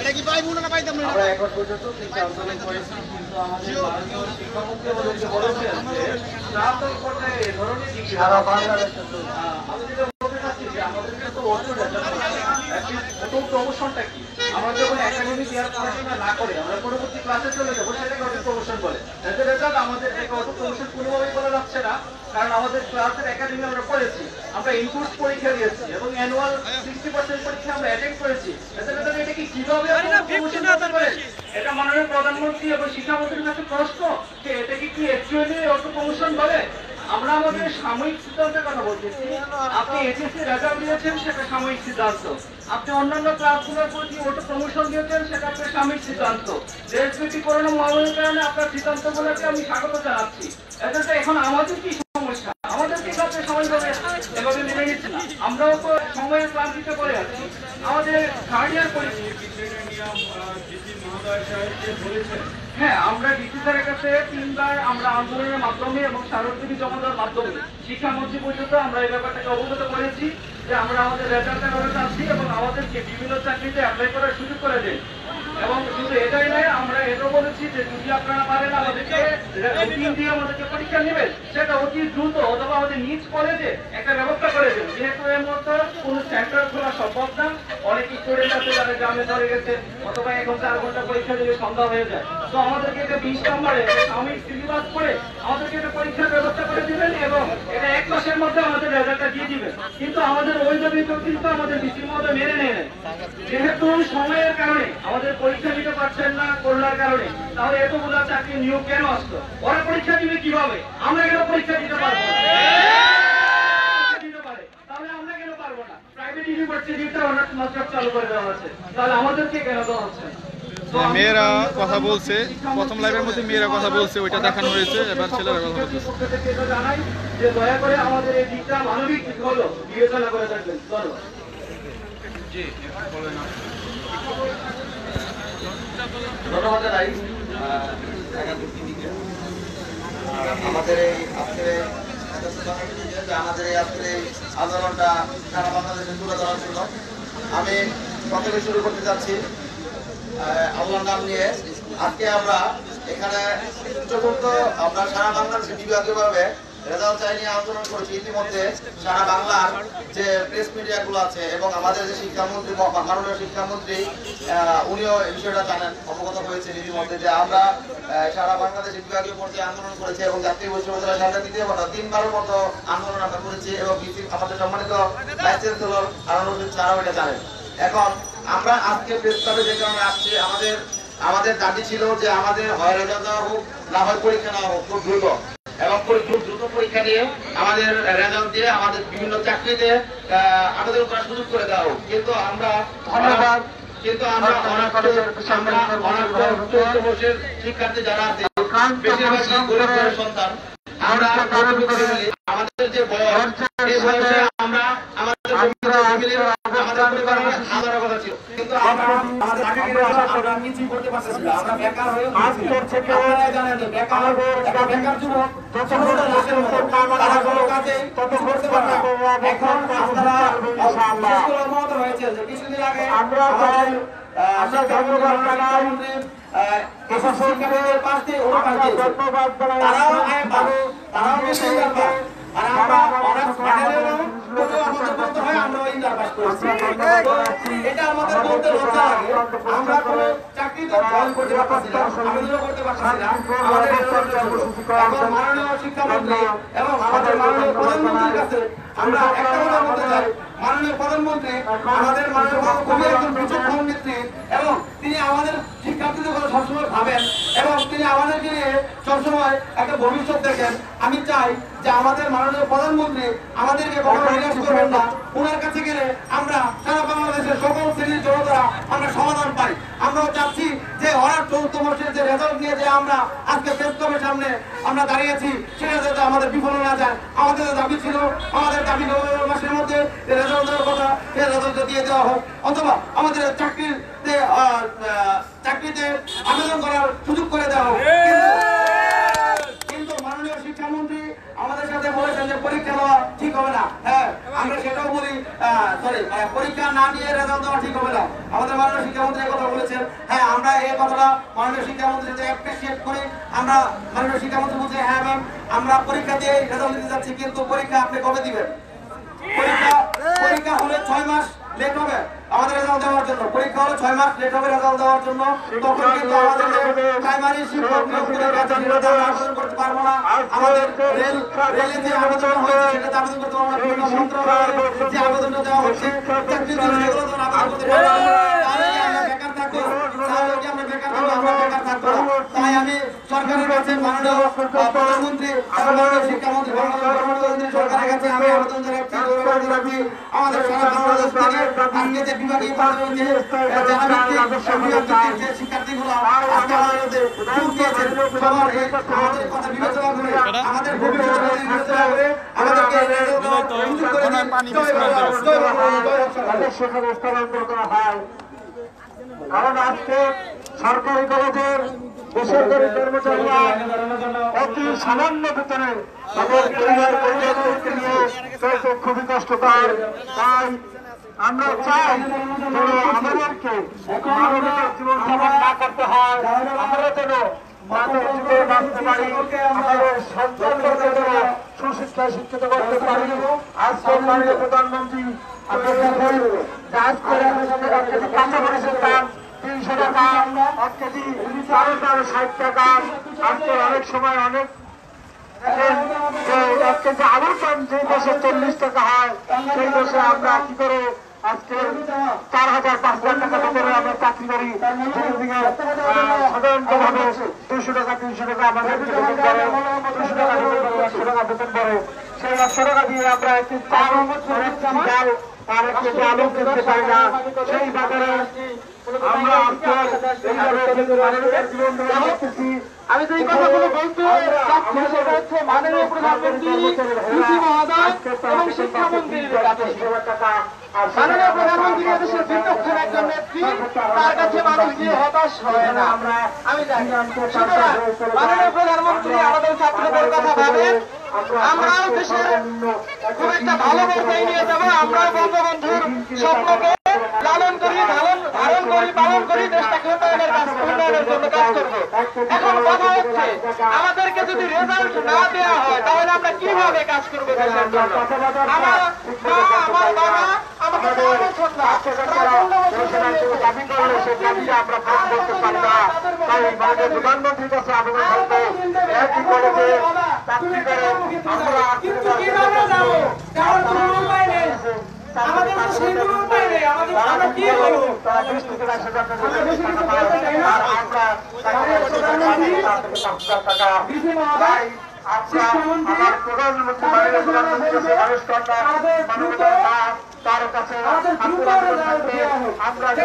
এটা কি পাইবো না পাইতাম না? আমরা এখন পর্যন্ত 3টা আন্দোলন করেছি, কিন্তু আমাদের মাননীয় শিক্ষামন্ত্রী আমাদেরকে বলেছেন যে স্নাতক পর্যায়ে এই ধরনের সারা বাংলাদেশে আমি যেটা বলতে চাচ্ছি যে আমাদের কিন্তু প্রথম প্রমোশনটা কি, আমরা যখন একাডেমিক ইয়ার পড়াশোনা না করে আমরা পরবর্তী ক্লাসে চলে যাবো, সেটাকে অটো প্রমোশন বলে। রেজাল্ট আমাদের থেকে অটো প্রমোশন কোনোভাবেই বলা যাচ্ছে না, কারণ আমাদের ক্লাসের একাডেমি আমরা পড়েছি, আমরা ইনপুট পরীক্ষা দিয়েছি এবং অ্যানুয়াল 60% পরীক্ষা আমরা অ্যাটেন্ড করেছি। এটা কি কিভাবে এটা মাননীয় প্রধানমন্ত্রী এবং শিক্ষামন্ত্রীর কাছে প্রশ্ন যে এটা কি অ্যাকচুয়ালি অটো প্রমোশন বলে? আমরা আমাদের সাময়িক সিদ্ধান্তের কথা বলতেছি। আপনি এইচএসসি রেজাল্ট দিয়েছেন, সেটা সাময়িক সিদ্ধান্ত। আপনি অন্যান্য ক্লাসগুলোর প্রতি অটো প্রমোশন দিয়েছেন, সেটা আপনার সাময়িক সিদ্ধান্ত। দেশব্যাপী করোনা মহামারীর কারণে আপনার সিদ্ধান্তগুলোকে আমি স্বাগত জানাচ্ছি। এটা এখন আমাদের কি সমস্যা? আমাদেরকে কাছে সময়ভাবে এভাবে মেনে নিচ্ছি না, আমরাও তো সময়ের ক্লান্তিতে পড়ে আছি। আমাদের থার্ড ইয়ার হ্যাঁ, আমরা ডিসি স্যারের কাছে 3বার আমরা আন্দোলনের মাধ্যমে এবং স্মারকলিপি জমা দেওয়ার মাধ্যমে শিক্ষামন্ত্রী পর্যন্ত আমরা এই ব্যাপারটাকে অবগত করেছি যে আমরা আমাদের রেজাল্ট আনাতে চাচ্ছি এবং আমাদেরকে বিভিন্ন চাকরিতে অ্যাপ্লাই করার সুযোগ করে দেন। এবং শুধু এটাই নয়, আমরা এটাও বলেছি যে যদি আপনারা পারেন আমাদেরকে রুটিন দিয়ে আমাদেরকে পরীক্ষা নেবেন, সেটা অতি দ্রুত অথবা আমাদের নিজ কলেজে একটা ব্যবস্থা করে দেন। যেহেতু এর মধ্যে কোনো সেন্টার খোলা সম্ভব না, অনেক স্টুডেন্ট আছে যারা গ্রামে ধরে গেছে অথবা এখন 4 ঘন্টা পরীক্ষা দিলে সন্ধ্যা হয়ে যায়। তো আমাদেরকে এটা 20 নম্বরে সাময়িক সিলেবাস করে আমাদেরকে একটা পরীক্ষার ব্যবস্থা করে দিবেন এবং এটা 1 মাসের মধ্যে আমাদের রেজাল্টটা দিয়ে দিবেন। কিন্তু আমাদের ওই দাবিটা কিন্তু আমাদের ডিসি মহোদয় মেনে নেয় না। যেহেতু সময়ের কারণে আমাদের পরীক্ষা দিতে পারছেন না, করোনার কারণে, তাহলে এতগুলো চাকরি নিয়োগ কেন আসতো? ওরা পরীক্ষা দিবে কিভাবে? আমরা কেন পরীক্ষা দিতে পারবো না? তাহলে আমরা কেন পারবো না? প্রাইভেট ইউনিভার্সিটিতে অনার্স মাস্টার্স চালু করে দেওয়া হচ্ছে, তাহলে আমাদেরকে কেন দেওয়া হচ্ছে? মেয়েরা কথা বলছে, প্রথম লাইভের মধ্যে মেয়েরা কথা বলছে, ওইটা দেখানো হয়েছে, এবার ছেলেরা কথা বলছে। জানাই যে দয়া করে আমাদের এই দিকটা মানবিক দিক হলো বিবেচনা করে থাকবেন। ধন্যবাদ। ধন্যবাদ জানাই আমাদের এই আজকে যে আমাদের এই আজকের এই আন্দোলনটা সারা বাংলাদেশে তুলে ধরার জন্য আমি প্রথমে শুরু করতে যাচ্ছি আল্লাহর নাম নিয়ে। আজকে আমরা এখানে চতুর্থ আমরা সারা বাংলাদেশে বিভাগীয়ভাবে রেজাল্ট চাই নিয়ে আন্দোলন করেছি। ইতিমধ্যে সারা বাংলার যে প্রেস মিডিয়াগুলো আছে এবং আমাদের যে শিক্ষামন্ত্রী মাননীয় শিক্ষামন্ত্রী উনিও এই বিষয়টা জানেন, অবগত হয়েছেন ইতিমধ্যে যে আমরা সারা বাংলাদেশে বিভাগীয় পর্যায়ে আন্দোলন করেছি এবং জাতীয় বিশ্ববিদ্যালয়ের সামনে দ্বিতীয়বার 3বারের মতো আন্দোলন আমরা করেছি এবং আমাদের সম্মানিত ভাইস চ্যান্সেলর হারুন রশিদ স্যারও এটা জানেন। এখন আমরা আজকে প্রেস ক্লাবে যে কারণে আসছি, আমাদের দাবি ছিল যে আমাদের হয় রেজাল্ট দেওয়া হোক, না হয় পরীক্ষা নেওয়া হোক খুব দ্রুত, এবং খুব দ্রুত পরীক্ষা দিয়ে আমাদের রেজাল্ট দিয়ে আমাদের বিভিন্ন চাকরিতে আবেদন করার সুযোগ করে দেওয়া হোক। কিন্তু আমরা শিক্ষার্থী যারা আছে বেশিরভাগই গরিব ঘরের সন্তান, আমরা আমাদের যে বয়স এই বয়সে আমরা আমাদের কথা ছিল, কিন্তু আমরা কিছুই করতে পারতেছি না। আমরা বেকার হয়ে আপনারা জানেন যে বেকার যুবক তারা কোনো কাজে করতে পারে না। এখন আপনারা মত হয়েছে যে কিছুদিন আগে আমরা এটা আমাদের বলতে লজ্জা লাগে। আমরা কোনো চাকরিতে জয়েন করতে পারছি না, আবেদন করতে পারছি না। আমাদের এখন মাননীয় শিক্ষামন্ত্রী এবং আমাদের মাননীয় প্রধানমন্ত্রীর কাছে আমরা একটা কথা বলতে চাই, মাননীয় প্রধানমন্ত্রী আমাদের খুবই একজন বিচক্ষণ নেত্রী এবং তিনি আমাদের শিক্ষার্থীদের কথা সবসময় ভাবেন এবং তিনি আমাদেরকে নিয়ে সবসময় একটা ভবিষ্যৎ দেখেন। আমি চাই যে আমাদের মাননীয় প্রধানমন্ত্রী আমাদেরকে কখনো নিরাশ করবেন না। ওনার কাছে গেলে আমরা সারা বাংলাদেশের সকল শ্রেণীর জনতারা আমরা সমাধান পাই। আমরাও চাচ্ছি যে ওনার 4th বর্ষের যে রেজাল্ট নিয়ে যে আমরা আজকে প্রেস ক্লাবের সামনে আমরা দাঁড়িয়েছি সেটা যাতে আমাদের বিফল না যায়। আমাদের দাবি ছিল, আমাদের দাবি নভেম্বর মাসের মধ্যে রেজাল্ট দেওয়ার কথা, সেই রেজাল্ট দিয়ে দেওয়া হোক অথবা আমাদের চাকরিতে আবেদন করার সুযোগ করে দেওয়া হোক। কিন্তু মাননীয় শিক্ষামন্ত্রী আমাদের সাথে বলেছেন যে পরীক্ষা নেওয়া ঠিক হবে না। হ্যাঁ, আমরা সেটাও বলি, পরীক্ষা না নিয়ে রেজাল্ট দেওয়া ঠিক হবে না। আমাদের মাননীয় শিক্ষামন্ত্রী কথা বলেছেন। হ্যাঁ, আমরা এই কথাটা মাননীয় শিক্ষামন্ত্রীর সাথে অ্যাপ্রিসিয়েট করি। আমরা মাননীয় শিক্ষামন্ত্রী বলছি হ্যাঁ ম্যাম আমরা পরীক্ষা দিয়ে রেজাল্ট দিতে যাচ্ছি, কিন্তু পরীক্ষা আপনি কবে দিবেন? পরীক্ষা হলে 6 মাস লেট হবে আমাদের রেজাল্ট দেওয়ার জন্য। পরীক্ষা হলে 6 মাস লেট হবে রেজাল্ট দেওয়ার জন্য। তখন কিন্তু আমাদের প্রাইমারি শিক্ষক নিয়োগের কাছে আবেদন করতে পারবো না। আমাদের রেলে যে আবেদন হয়েছে সেটাতে আবেদন করতে পারবো না। বিভিন্ন মন্ত্রণালয়ে যে আবেদনটা দেওয়া হচ্ছে চাকরির জন্য সেগুলো তো আবেদন করতে পারবো না। তাহলে কি আমরা বেকার থাকবো? তাহলে কি আমরা বেকার থাকবো? আমরা বেকার থাকবো না। তাই আমি সরকারের কাছে মাননীয় প্রধানমন্ত্রী এবং মাননীয় শিক্ষামন্ত্রী সরকারের কাছে আমি আবেদন জানাচ্ছি আমাদের সারা বাংলাদেশ থেকে আজকে যে বিভাগীয় পর্যায়ে যে শিক্ষার্থীগুলো আজকে আমাদের যোগ দিয়েছেন সবার আমাদের কথা বিবেচনা করে আমাদের ভবিষ্যৎ বিবেচনা করে আমাদেরকে সেখানে স্থানান্তর করা হয়। কারণ আজকে সরকারি কলেজের বেসরকারি কর্মচারীরা অতি সামান্য বেতনে তাদের পরিবার পরিজনকে নিয়ে চলতে খুবই কষ্টকর। তাই আমরা চাই আমাদেরকে মানবিক জীবনযাপন না করতে হয়, আমরা যেন মানব জীবন বাঁচতে পারি, আমাদের সন্তানদেরকে যেন সুশিক্ষায় শিক্ষিত করতে পারি। আজকে মাননীয় প্রধানমন্ত্রী কাঁচামরিচের দাম 300 টাকা, 1 কেজি 1260 টাকা। আজকে অনেক সময় অনেক এক কেজি আলুর দাম যে দেশে 40 টাকা হয় সেই দেশে আমরা কি করে আজকে 4000-5000 টাকা বেতনে আমরা চাকরি করি। সাধারণতভাবে 200 টাকা 300 টাকা আমাদের বেতন করে, 200 টাকা 100 টাকা বেতন করে। সেই 100 টাকা দিয়ে আমরা একটি চাল ডাল আর একটি আলু কিনতে পারি না। সেই বাজারে আমরা আজকে এইভাবে জীবন দেখতেছি। আমি তো এই কথাগুলো বলতে সেটা হচ্ছে মাননীয় প্রধানমন্ত্রী, কৃষি মহোদয় এবং শিক্ষামন্ত্রীর কাছে। মাননীয় প্রধানমন্ত্রী দেশের বিচক্ষণ একজন নেত্রী, তার কাছে মানুষ গিয়ে হতাশ হয় না, আমি জানি। সুতরাং মাননীয় প্রধানমন্ত্রী আমাদের ছাত্রদের কথা ভাবেন, আমরাও দেশের খুব একটা ভালো পর্যায়ে নিয়ে যাবো। আমরাও বঙ্গবন্ধুর স্বপ্নকে লালন করি, ধারণ করি, পালন করি, দেশটাকে উন্নয়নের জন্য কাজ করবো। এখন কথা হচ্ছে, আমাদেরকে যদি রেজাল্ট না দেওয়া হয় তাহলে আমরা কিভাবে কাজ করবো দেশের জন্য? আমার মা, আমার বাবা আমাকে 4 বছর না, দাবি করলে সে দাবি আমরা পূরণ করতে পারি না। তাই মাননীয় প্রধানমন্ত্রীর কাছে আবেদন করবো, একই কলেজে চাকরি করে আমরা কিভাবে যাবো? কারণ কোনো উপায় নেই, আমাদের তো সেই কোনো উপায় নেই। আমরা কি করবো? তার কাছে আমরা আমাদের আমরা চাই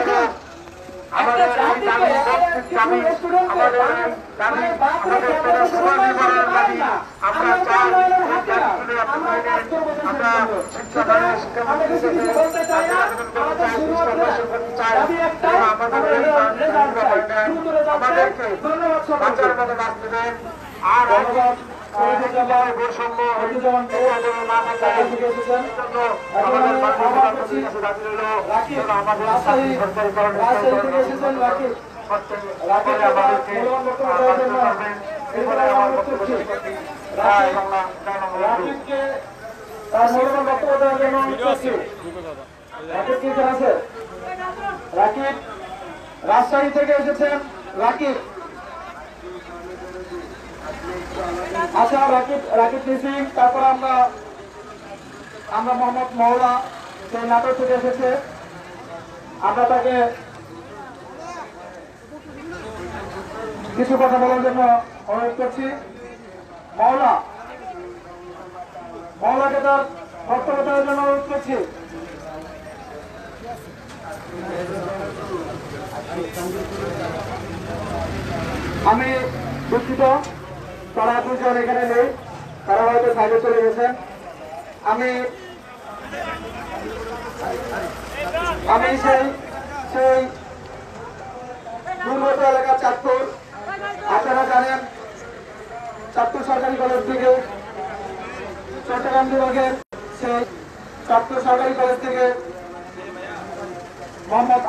আমরা আমাদেরকে বাচ্চার মতো রাখতে দেন। আর বৈষম্য রাকিব রাজশাহী থেকে এসেছেন। রাকিব, আচ্ছা রাকিব মিসিং। তারপর আমরা মোহাম্মদ মওলা, সেই নাটক থেকে এসেছে। আমরা তাকে কিছু কথা বলার জন্য অনুরোধ করছি। মওলাকে তার বক্তব্য দেওয়ার জন্য অনুরোধ করছি। আমি দুঃখিত, তারা দুজন এখানে নেই, তারা হয়তো সাইডে চলে গেছেন। আমি সেই দুর্গত এলাকা চাঁদপুর, আপনারা জানেন চাঁদপুর সরকারি কলেজ থেকে, চট্টগ্রাম বিভাগের সেই চাঁদপুর সরকারি কলেজ থেকে মোহাম্মদ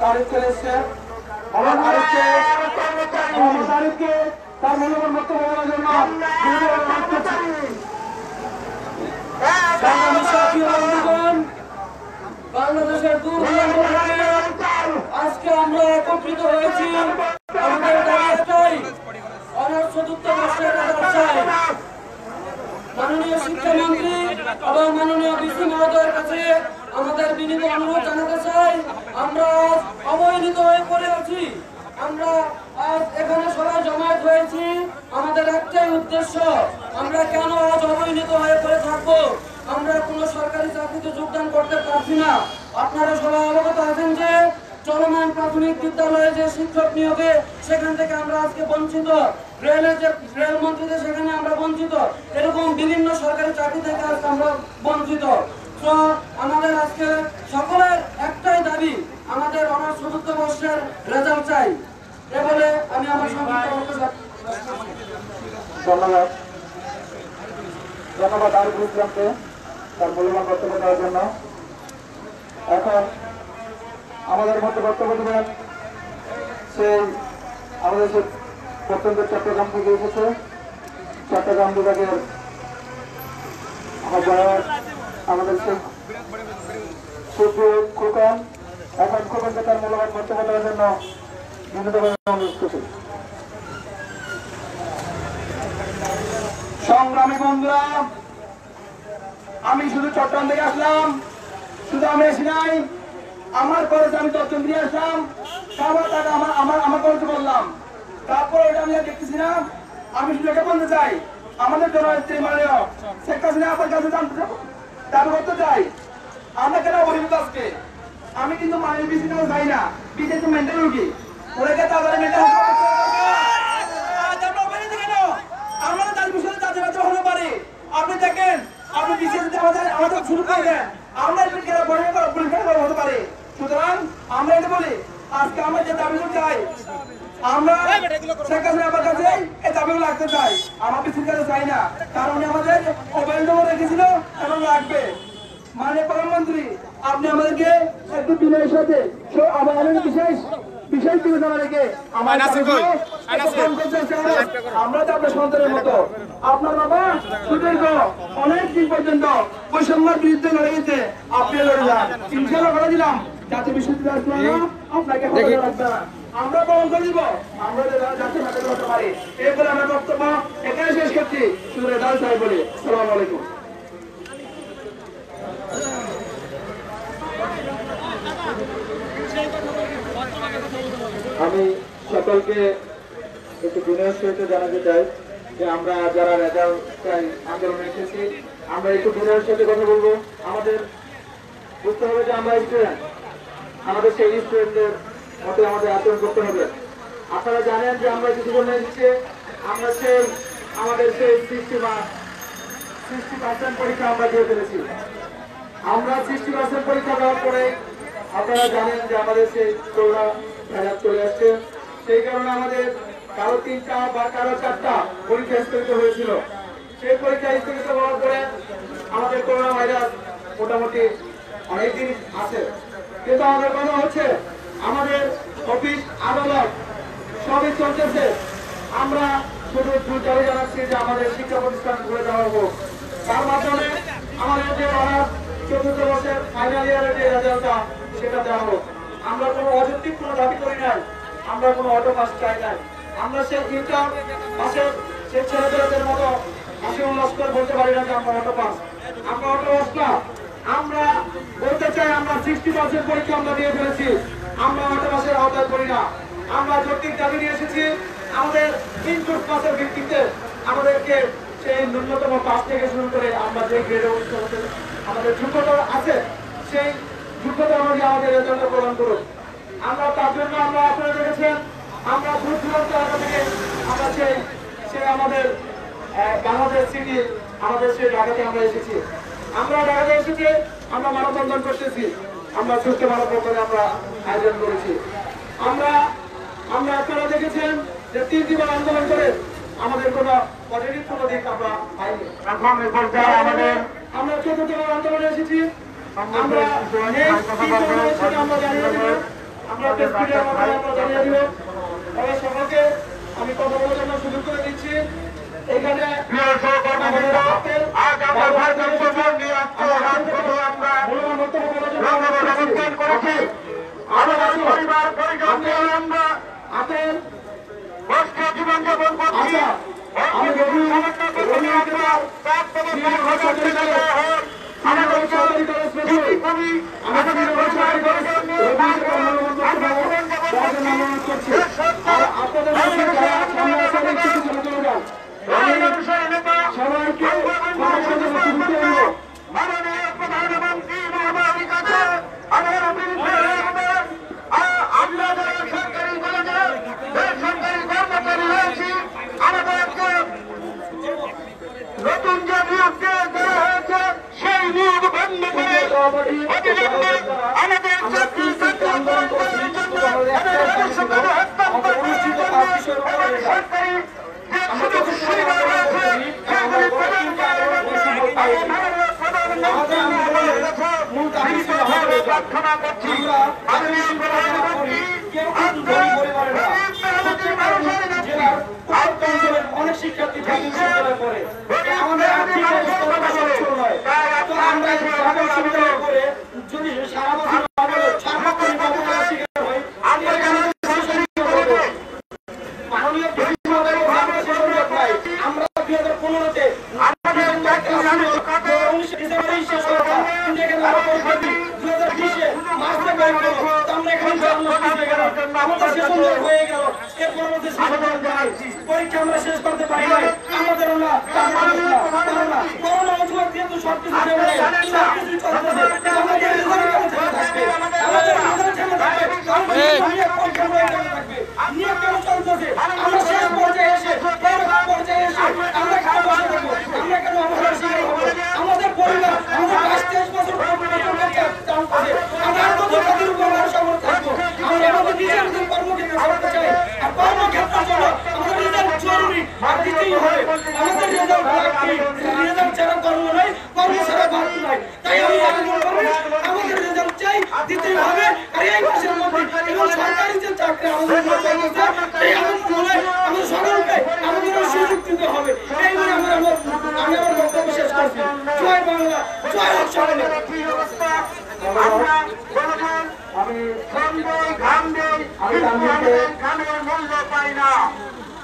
আরিফ চলে এসছে। মোহাম্মদ আরিফকে তার মূল্যবান বক্তব্য বলার জন্য বাংলাদেশের দূর দূরান্ত থেকে আজকে আমরা একত্রিত হয়েছি। আমাদের দাবি একটাই, অনার্স চতুর্থ বর্ষের রেজাল্ট চাই। মাননীয় শিক্ষামন্ত্রী এবং মাননীয় ভিসি মহোদয়ের কাছে আমাদের বিনীত অনুরোধ জানাতে চাই, আমরা অবহেলিত হয়ে পড়ে আছি। আমরা আজ এখানে সবাই জমায়েত হয়েছি, আমাদের একটাই উদ্দেশ্য, আমরা কেন আজ অবহেলিত হয়ে পড়ে থাকবো? আমরা কোনো সরকারি চাকরিতে যোগদান করতে পারছি না। আপনারা সবাই অবগত আছেন যে চলমান প্রাথমিক বিদ্যালয়ে যে শিক্ষক নিয়োগে সেখান থেকে আমরা আজকে বঞ্চিত, রেলের যে রেলমন্ত্রীতে সেখানে আমরা বঞ্চিত, এরকম বিভিন্ন সরকারি চাকরি থেকে আজকে আমরা বঞ্চিত। তো আমাদের আজকে সকলের একটাই দাবি, আমাদের অনার্স চতুর্থ বর্ষের রেজাল্ট চাই। এ বলে আমি আমার সংক্ষিপ্ত ধন্যবাদ আরিফুল ইসলামকে তার মূল্যবান বক্তব্য দেওয়ার জন্য। এখন আমাদের মধ্যে বক্তব্য দেবেন সেই আমাদের সে প্রত্যন্ত চট্টগ্রাম থেকে এসেছে, চট্টগ্রাম বিভাগের আমাদের সেই খোকন। এখন খোকনকে তার মূল্যবান বক্তব্য দেওয়ার জন্য বিনীতভাবে অনুরোধ করছি। সংগ্রামী বন্ধুরা, আমি শুধু চট্টগ্রাম থেকে আসলাম, শুধু আমি আসি নাই, আমার কলেজে আমি দর্শন দিয়ে আসলাম, আমার টাকা আমার কলেজে বললাম। তারপর ওইটা আমি দেখতেছি না। আমি শুধু এটা বলতে চাই, আমাদের জননেত্রী মাননীয় শেখ হাসিনা আপনার কাছে দাবি করতে চাই, আমরা কেন অবহেলিত আজকে? আমি কিন্তু মাননীয় বিসি যাই না, বিসি মেন্টাল রুগী, ওরা তাদের মেন্টাল দেন আমরা যদি কেন বড় পরীক্ষা হতে পারে। সুতরাং আমরা এটা বলি আজকে আমরা যে দাবিগুলো চাই আমরা শেখ হাসিনার কাছে এই দাবিগুলো রাখতে চাই, আমার পিছুর কাছে চাই না, কারণ উনি আমাদের অবহেলিত রেখেছিল এবং রাখবে। মাননীয় প্রধানমন্ত্রী আপনি আমাদেরকে একটু বিনয়ের সাথে আমাদের বিশেষ বিবেচনা রেখে আমরা তো আপনার সন্তানের মতো আপনার বাবা সুদীর্ঘ অনেক দিন পর্যন্ত বৈষম্যের বিরুদ্ধে লড়াইতে আপনি লড়ে যান, ইনশাআল্লাহ বলে দিলাম জাতীয় বিশ্ববিদ্যালয় আপনাকে হতে রাখবে না, আমরা বহন করে দিব, আমরা জাতীয় হাতে হতে পারি। এরপরে আমরা বক্তব্য এখানে শেষ করছি। শুধু রেজাল সাহেব বলি আসসালামু আলাইকুম। আমি সকলকে একটু বিনয়ের সহিত জানাতে চাই যে আমরা যারা রেজাল্ট চাই আন্দোলনে এসেছি আমরা একটু বিনয়ের সাথে কথা বলবো। আমাদের বুঝতে হবে যে আমরা স্টুডেন্ট, আমাদের সেই স্টুডেন্টদের মতো আমাদের আচরণ করতে হবে। আপনারা জানেন যে আমরা কিছু জন্য এসেছি, আমরা সেই আমাদের সেই 60% পরীক্ষা আমরা দিয়ে ফেলেছি। আমরা 60% পরীক্ষা দেওয়ার পরে আপনারা জানেন যে আমাদের সেই করোনা ভাইরাস চলে আসছে, সেই কারণে আমাদের কারো 3টা বা কারো 4টা পরীক্ষা স্থগিত হয়েছিল। সেই পরীক্ষা স্থগিত হওয়ার পরে আমাদের করোনা ভাইরাস মোটামুটি অনেকদিন আছে, কিন্তু আমাদের কথা হচ্ছে আমাদের অফিস আদালত সবই চলতেছে। আমরা শুধু দাবি জানাচ্ছি যে আমাদের শিক্ষা প্রতিষ্ঠান খুলে দেওয়া হোক, তার মাধ্যমে আমাদের যে চতুর্থ বর্ষের ফাইনাল ইয়ারের যে রেজাল্টটা সেটা দেওয়া হোক। আমরা কোনো অযৌক্তিক কোনো দাবি করি নাই, আমরা কোনো অটো পাস চাই নাই, আমরা সেই ইন্টার পাসের সেই ছেলেদের মতো হাসি উল্লাস করে বলতে পারি না যে আমরা অটো পাস, আমরা অটো পাস না। আমরা বলতে চাই আমরা 60% পরীক্ষা আমরা দিয়ে ফেলেছি, আমরা অটো পাসের আওতায় করি না। আমরা যৌক্তিক দাবি নিয়ে এসেছি আমাদের ইনপুট পাসের ভিত্তিতে আমাদেরকে সেই ন্যূনতম পাস থেকে শুরু করে আমরা যে গ্রেডে আমাদের যোগ্যতা আছে সেই যোগ্যতা অনুযায়ী আমাদের রেজাল্ট প্রদান করুন। আমরা তার জন্য আমরা আপনারা দেখেছেন আমরা দূর দূরান্ত এলাকা থেকে আমরা সেই আমাদের বাংলাদেশ সিটি আমাদের সেই ঢাকাতে আমরা এসেছি। আমরা ঢাকাতে এসেছি, আমরা মানববন্ধন করতেছি, আমরা সুস্থ মানববন্ধনে আমরা আয়োজন করেছি। আমরা আপনারা দেখেছেন যে 3 দিন আন্দোলন করে আমাদের কোনো পজিটিভ কোনো দিক আমরা পাইনি। আমরা 4th আন্দোলনে এসেছি, আমরা আমরা জানিয়ে দেব, আমরা প্রেসিডেন্টের মাধ্যমে আমরা জানিয়ে দেব। তবে সকলকে আমি কথা বলার জন্য সুযোগ করে দিচ্ছি। এখানে জীবনযাপন করছি। নতুন যে নিয়োগকে দেওয়া হয়েছে সেই নিয়োগ বন্ধ করে আমাদের চাকরি আন্দোলন করার জন্য সরকারি যে সুযোগ সুবিধা রয়েছে সেগুলি প্রদান প্রার্থনা করছি। মাননীয় প্রধানমন্ত্রী অনেক শিক্ষার্থী করে আমাদের আর্থিক অবস্থা সচ্ছল নয়, তো আমরা সুবিধা করে যদি সারা বছর আমরা 2015-তে পরীক্ষা আমরা শেষ করতে পারি নাই, আমাদের আমাদের পরিবার আমাদের 22-23 বছর আমাদের রেজাল্ট লাগবে, রেজাল্ট ছাড়া কর্ম নাই, কর্ম ছাড়া ভাত নাই। তাই আমি আবেদন করব, আমাদের রেজাল্ট চাই, দিতে হবে। আর এই মাসের মধ্যে এবং সরকারি যে চাকরি আমাদের মধ্যে আছে, এই আমাদের সকলকে আমাদের সুযোগ দিতে হবে। এই বলে আমি আমার বক্তব্য শেষ করছি। জয় বাংলা, জয় হোক সকলে। আমি ঘামের মূল্য পাই না।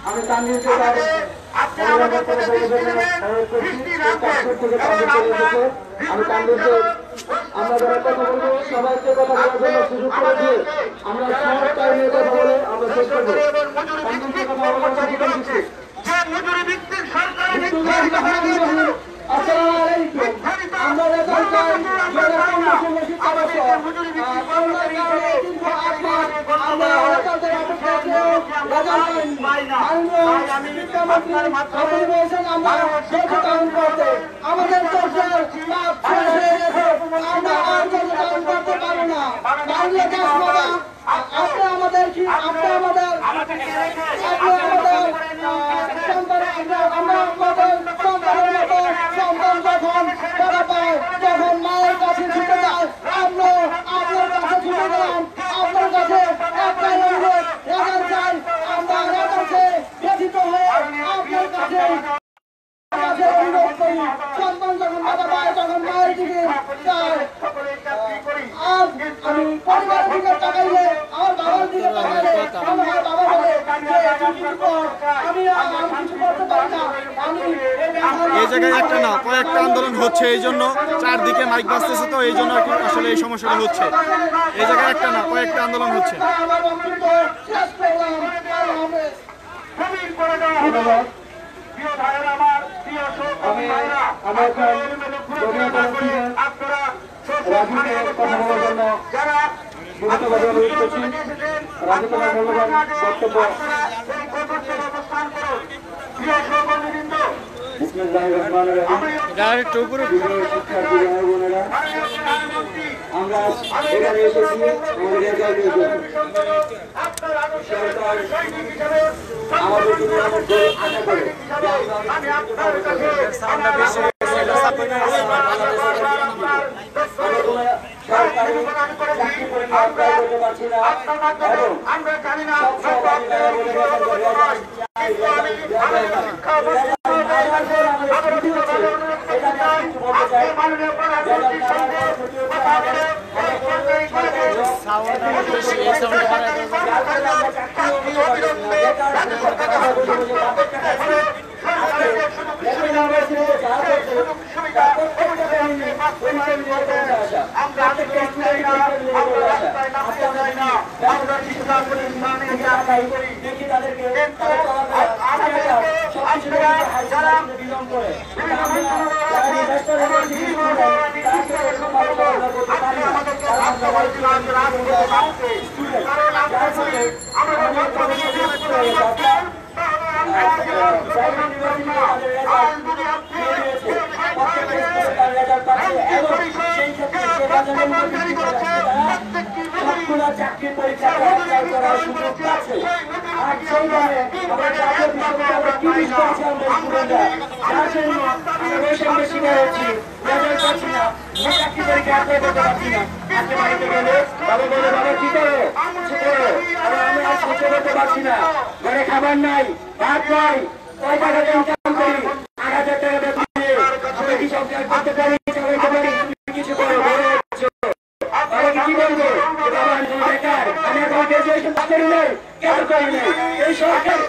আমি তানভীরকে আজকে আমাদের প্রতিদিন বৃষ্টি রাখবেন আমি তানভীরকে আমরা যারা কথা বলবো সবাইকে কথা বলার জন্য সুযোগ করে দিয়ে আমরা সব টাইমে কথা বলে আমরা শেষ করবো। যে মজুরি ভিত্তিক সরকারি আসসালামু আলাইকুম। আমরা রেজাল্ট চাই, যারা কর্মসূচি শিক্ষা বর্ষ করোনার কারণে দীর্ঘ 8 মাস আমরা রেজাল্টের অপেক্ষাতেও রেজাল্ট পাইনি। মাননীয় শিক্ষামন্ত্রী আপনি বলছেন আমরা দক্ষ কাউন্ট করতে, আমাদের দক্ষার মাপ শেষ হয়ে গেছে, আমরা আর দক্ষ কাউন্ট করতে পারবো না। মাননীয় দাসমাতা আপনি আমাদের কি আপনি আমাদের আমরা আমাদের সন্তানের মতো সন্তান যখন তারা পায় তখন মায়ের কাছে ছুটে যায়, আমরা আপনার কাছে ছুটে গেলাম। আপনার কাছে একটাই অনুরোধ, রেজাল্ট চাই, আমরা রেজাল্টে ব্যথিত হয়ে আপনার কাছে অনুরোধ করি। সন্তান যখন মাথা পায় তখন মায়ের দিকে চায়। আর আমি পরিবারের দিকে তাকাইলে আমার বাবার দিকে তাকাইলে আমার বাবা বলে আমি কিছু করতে পারি না। আমি এই জায়গায় একটা না কয়েকটা আন্দোলন হচ্ছে, এই জন্য চারদিকে মাইক বাজতেছে, তো এই জন্য আর কি আসলে এই সমস্যাটা হচ্ছে। এই জায়গায় একটা না কয়েকটা আন্দোলন হচ্ছে। আমার বক্তব্য শেষ করলাম। আল্লাহ হাফেজ। প্রিয় ভাইয়েরা, আমার প্রিয় সহকর্মী ভাইয়েরা, আপনারা কথা বলার জন্য যারা অবস্থান করুন। প্রিয় সহকর্মীবৃন্দ, আমরা এখানে এসেছি আমাদের জন্য আশা করে আমি আপনার কাছে আমরা জানি না চাকরি পরীক্ষা করার সুযোগ আছে। আর সেইভাবে আমরা জাতীয় বিশ্ববিদ্যালয়ে কি বিষয় আছে আমরা স্টুডেন্টরা যার জন্য আমরা বৈষম্যের শিকার হচ্ছি, রেজাল্ট পাচ্ছি না, চাকরি পরীক্ষা অ্যাপ্লাই করতে পারছি না। আজকে বাড়িতে গেলে বাবা বলে বাবা কি করো কিছু করো, আবার আমি আর সহ্য করতে পারছি না, ঘরে খাবার নাই, ভাত নাই, কয় টাকা ইনকাম করি, 8,000 টাকা বেতন দিয়ে আমরা কি সংসার করতে পারি, চালাইতে পারি, কিছু করো ঘরে বাবাকে কি বলবো বাবা আমি বেকার, আমি এখন গ্রাজুয়েশন করি নাই, কেন করি নাই। এই সরকার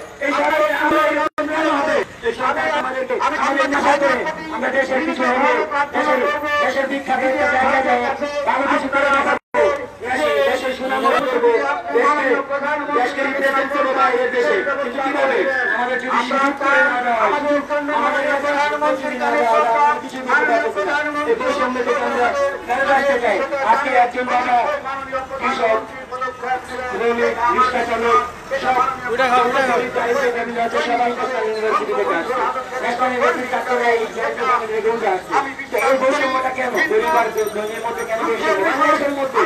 আমার কেন হবে, এই সরকার আমাদেরকে আমাদের না করে আমরা দেশের কিছু হবো, দেশের বিখ্যাত একটা জায়গা যায় ভালো কিছু করে দেখাবো, দেশের সুনাম করবো, দেশকে রিপ্রেজেন্ট করবো বাইরের দেশে। কিন্তু কিভাবে আমাদের যদি সুযোগ করে না দেওয়া হয়, আমাদের কিছু এই বৈষম্য থেকে আমরা কেন রাখতে চাই। আজকে একজন বাবা কৃষক শ্রমিক রিক্সা চালক সব এই বৈষম্যটা কেন পরিবারের মধ্যে কেন দেশের মধ্যে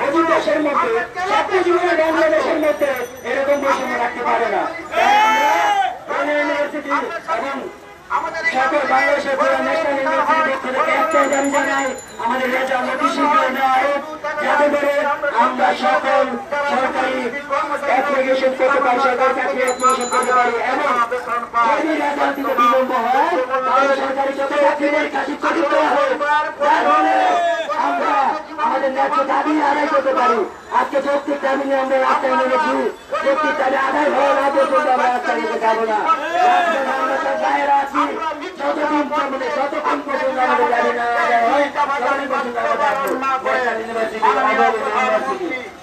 মজুর দেশের মধ্যে ছাত্র জীবনে বাংলাদেশের মধ্যে এরকম বৈষম্য রাখতে পারে না। ইউনিভার্সিটি এবং সকল বাংলাদেশের পুরো ন্যাশনাল ইউনিভার্সিটির পক্ষ থেকে একটাই দাবি জানাই, আমাদের নেতা অতি শীঘ্র নেওয়া হোক, যাতে করে আমরা সকল সরকারি অ্যাপ্লিকেশন করতে পারি, সরকারি চাকরি অ্যাপ্লিকেশন করতে পারি এবং যদি রাজনৈতিক বিলম্ব হয় তাহলে সরকারি চাকরি কাজে কঠিন করা হয়, যার ফলে আমরা আমাদের ন্যায্য দাবি আদায় করতে পারি। আজকে যৌক্তিক দাবি নিয়ে আমরা রাস্তায় নেমেছি, যৌক্তিক দাবি আদায় হওয়ার আগে পর্যন্ত আমরা রাস্তায় নিতে যাবো না। আমরা তার বাইরে আছি, যতক্ষণ পর্যন্ত আমাদের দাবি না আদায় হয় ততদিন পর্যন্ত আমরা থাকবো।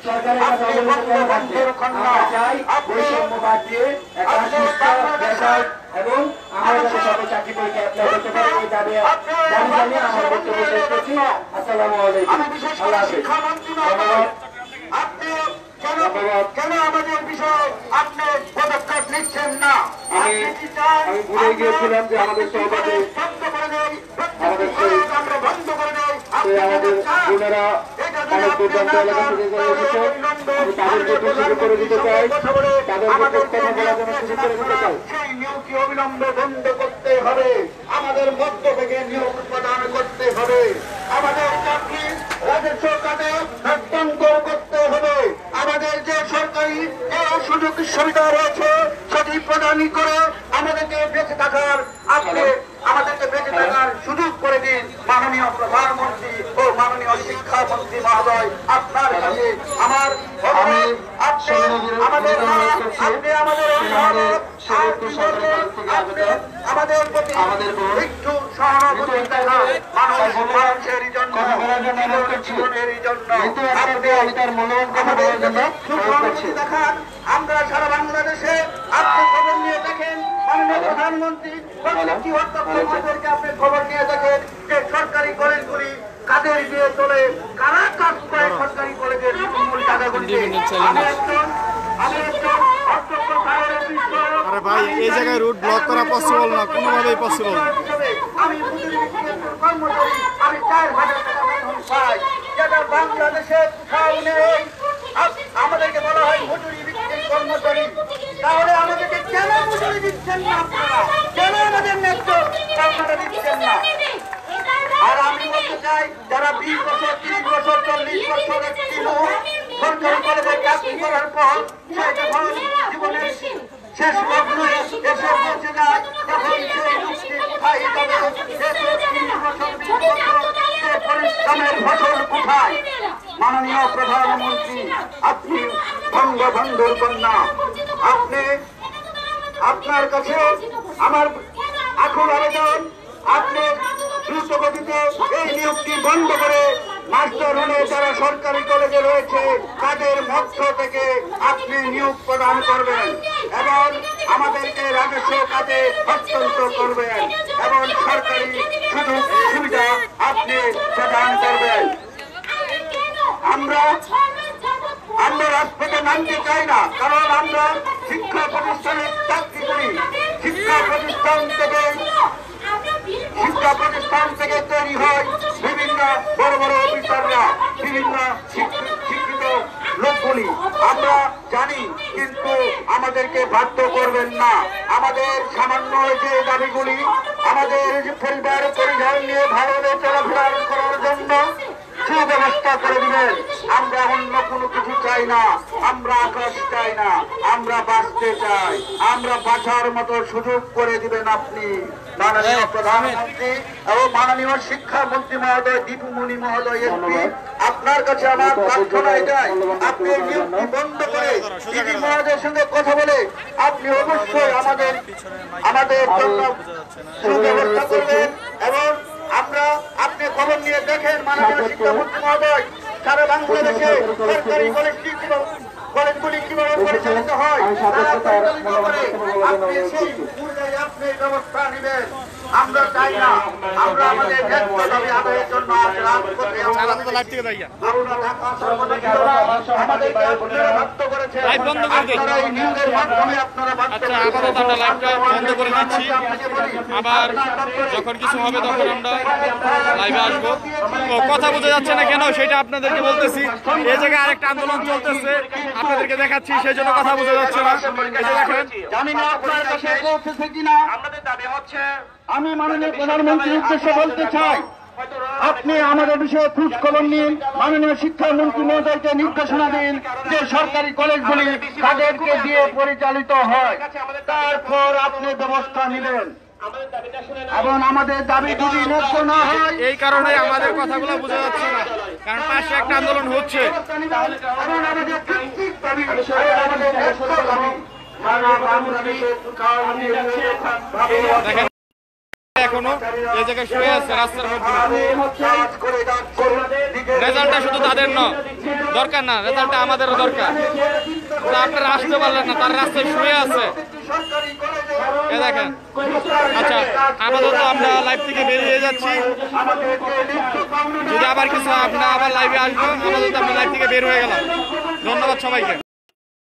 সরকারের কাছে অবহেলা রাখতে আমরা চাই বৈষম্য বাদ দিয়ে একটা সুস্থ বেসরকারি এবং আমাদের কাছে সকল চাকরি পরীক্ষা অ্যাপ্লাই করতে পারে, এই দাবি জানিয়ে আমার বক্তব্য শেষ করছি। আসসালামু আলাইকুম। আল্লাহ হাফেজ। কেন আমাদের বিষয়ে আপনি পদক্ষেপ নিচ্ছেন না? আমি ভুলে গিয়েছিলাম যে আমাদের সহপাঠী আমাদের আমরা বন্ধ করে দেয় আমাদের বোনেরা অনেক দুর্দান্ত এলাকা থেকে এসেছে, তাদেরকে একটু সুযোগ করে দিতে চাই, তাদেরকে কথা বলার জন্য সুযোগ করে দিতে চাই। সেই নিয়োগকে অবিলম্বে বন্ধ করতে হবে, আমাদের মধ্য থেকে নিয়োগ প্রদান করতে হবে, আমাদের চাকরি রাজস্ব খাতে হস্তান্তর করতে হবে, আমাদের যে সরকারি যে সুযোগ সুবিধা রয়েছে সেটি প্রদান করে আমাদেরকে বেঁচে থাকার আমাদেরকে বেঁচে থাকার সুযোগ করে দিন। মাননীয় প্রধানমন্ত্রী ও মাননীয় শিক্ষামন্ত্রী মহোদয়, আপনার কাছে আমার অনুরোধ, আপনি আমাদের আমাদের প্রতি একটু সহানুভূতি দেখান। মানুষের জন্য জীবনের জন্য সহানুভূতি দেখান। আমরা সারা বাংলাদেশে আপনি খবর নিয়ে দেখেন, মাননীয় প্রধানমন্ত্রী আমাদেরকে আপনি খবর নিয়ে দেখেন যে সরকারি কলেজগুলি কাদের দিয়ে চলে, কারা কাজ করে সরকারি কলেজের মূল টাকাগুলিতে। আরে ভাই, এই জায়গায় রুট ব্লক করা পসিবল না, কোনোভাবেই পসিবল না। আমি কর্মচারী, আমি 4,000 টাকা বেতন পাই, যেটা বাংলাদেশে কোথাও নেই। আমাদেরকে বলা হয় মজুরি ভিত্তিক কর্মচারী, তাহলে আমাদেরকে কেন মজুরি দিচ্ছেন না আপনারা? কেন আমাদের ন্যায্য টাকাটা দিচ্ছেন না? আর আমি বলতে চাই, যারা 20 বছর 30 বছর 40 বছর একটি লোক সরকারি কলেজে চাকরি করার পর সে যখন জীবনের শেষ লগ্ন এসে পৌঁছে যায়, তখন সেই লোকটি কোথায় যাবে? সে 30 বছর 20 বছর সে পরিশ্রমের ফসল কোথায়? মাননীয় প্রধানমন্ত্রী, আপনি বঙ্গবন্ধুর কন্যা, আপনি আপনার কাছে আমার আকুল আবেদন, আপনি দ্রুত গতিতে এই নিয়োগটি বন্ধ করে মাস্টার হলে যারা সরকারি কলেজে রয়েছে তাদের মধ্য থেকে আপনি নিয়োগ প্রদান করবেন এবং আমাদেরকে রাজস্ব খাতে হস্তান্তর করবেন এবং সরকারি সুযোগ সুবিধা আপনি প্রদান করবেন। আমরা রাজপথে নামতে চাই না, কারণ আমরা শিক্ষা প্রতিষ্ঠানে চাকরি করি। শিক্ষা প্রতিষ্ঠান থেকে তৈরি হয় বিভিন্ন বড় বড় অফিসাররা, বিভিন্ন শিক্ষিত লোকগুলি। আমরা জানি, কিন্তু আমাদেরকে বাধ্য করবেন না। আমাদের সামান্য যে দাবিগুলি, আমাদের পরিবার পরিজন নিয়ে ভালোভাবে চলাফেরা করার জন্য সুব্যবস্থা করে দিবেন। আমরা অন্য কোনো কিছু চাই না, আমরা আকাশ চাই না, আমরা বাঁচতে চাই। আমরা বাঁচার মতো সুযোগ করে দিবেন আপনি, মাননীয় প্রধানমন্ত্রী এবং মাননীয় শিক্ষামন্ত্রী মহোদয়, দীপুমণি মহোদয় এমপি। আপনার কাছে আমার প্রার্থনা এটাই, আপনি নিয়োগটি বন্ধ করে দিদি মহোদয়ের সঙ্গে কথা বলে আপনি অবশ্যই আমাদের জন্য সুব্যবস্থা করবেন এবং আপনি খবর নিয়ে দেখেন মাননীয় শিক্ষামন্ত্রী মহোদয়, সারা বাংলাদেশে সরকারি কলেজগুলি কিভাবে পরিচালিত হয় তারা পরিচালিত করে আপনি সেই পূর্যায়ে আপনি ব্যবস্থা নেবেন। আমরা চাই না আমরা আমাদের ন্যায্য দাবি আদায়ের জন্য রাজপথে আমাদেরকে আপনারা বাধ্য করেছেন। আপনারা এই নিয়োগের মাধ্যমে আপনারা বাধ্য করেছেন। আবার যখন কিছু হবে তখন আমরা লাইভে আসবো। কথা বোঝা যাচ্ছে না কেন সেটা আপনাদেরকে বলতেছি। এই জায়গায় আরেকটা আন্দোলন চলতেছে। আপনাদেরকে দেখাচ্ছি, সেই জন্য কথা বোঝা যাচ্ছে না। এই যে দেখেন, জানি না আপনার কাছে পৌঁছেছে কিনা। আমাদের দাবি হচ্ছে, আমি মাননীয় প্রধানমন্ত্রীর উদ্দেশ্যে বলতে চাই, আপনি আমাদের বিষয়ে খোঁজ খবর নিন, মাননীয় শিক্ষামন্ত্রী মহোদয়কে নির্দেশনা দিন যে সরকারি কলেজগুলি কাদেরকে দিয়ে পরিচালিত হয়, তারপর আপনি ব্যবস্থা নেবেন। এবং আমাদের দাবি যদি ন্যায্য না হয়, এই কারণে আমাদের কথাগুলো বোঝা যাচ্ছে না, কারণ পাশে একটা আন্দোলন হচ্ছে। এবং আমাদের যৌক্তিক দাবি, আমাদের ন্যায্য দাবি, দেখেন এখনো এই জায়গায় শুয়ে আছে রাস্তার মধ্যে। রেজাল্টটা শুধু তাদের নয়, দরকার না, রেজাল্টটা আমাদেরও দরকার। আপনারা আসতে পারলেন না, তার রাস্তায় শুয়ে আছে। এ দেখেন, আচ্ছা আপাতত আমরা লাইভ থেকে বেরিয়ে যাচ্ছি। যদি আবার কিছু আপনারা আবার লাইভে আসবো, আপাতত আমরা লাইভ থেকে বের হয়ে গেলাম। ধন্যবাদ সবাইকে।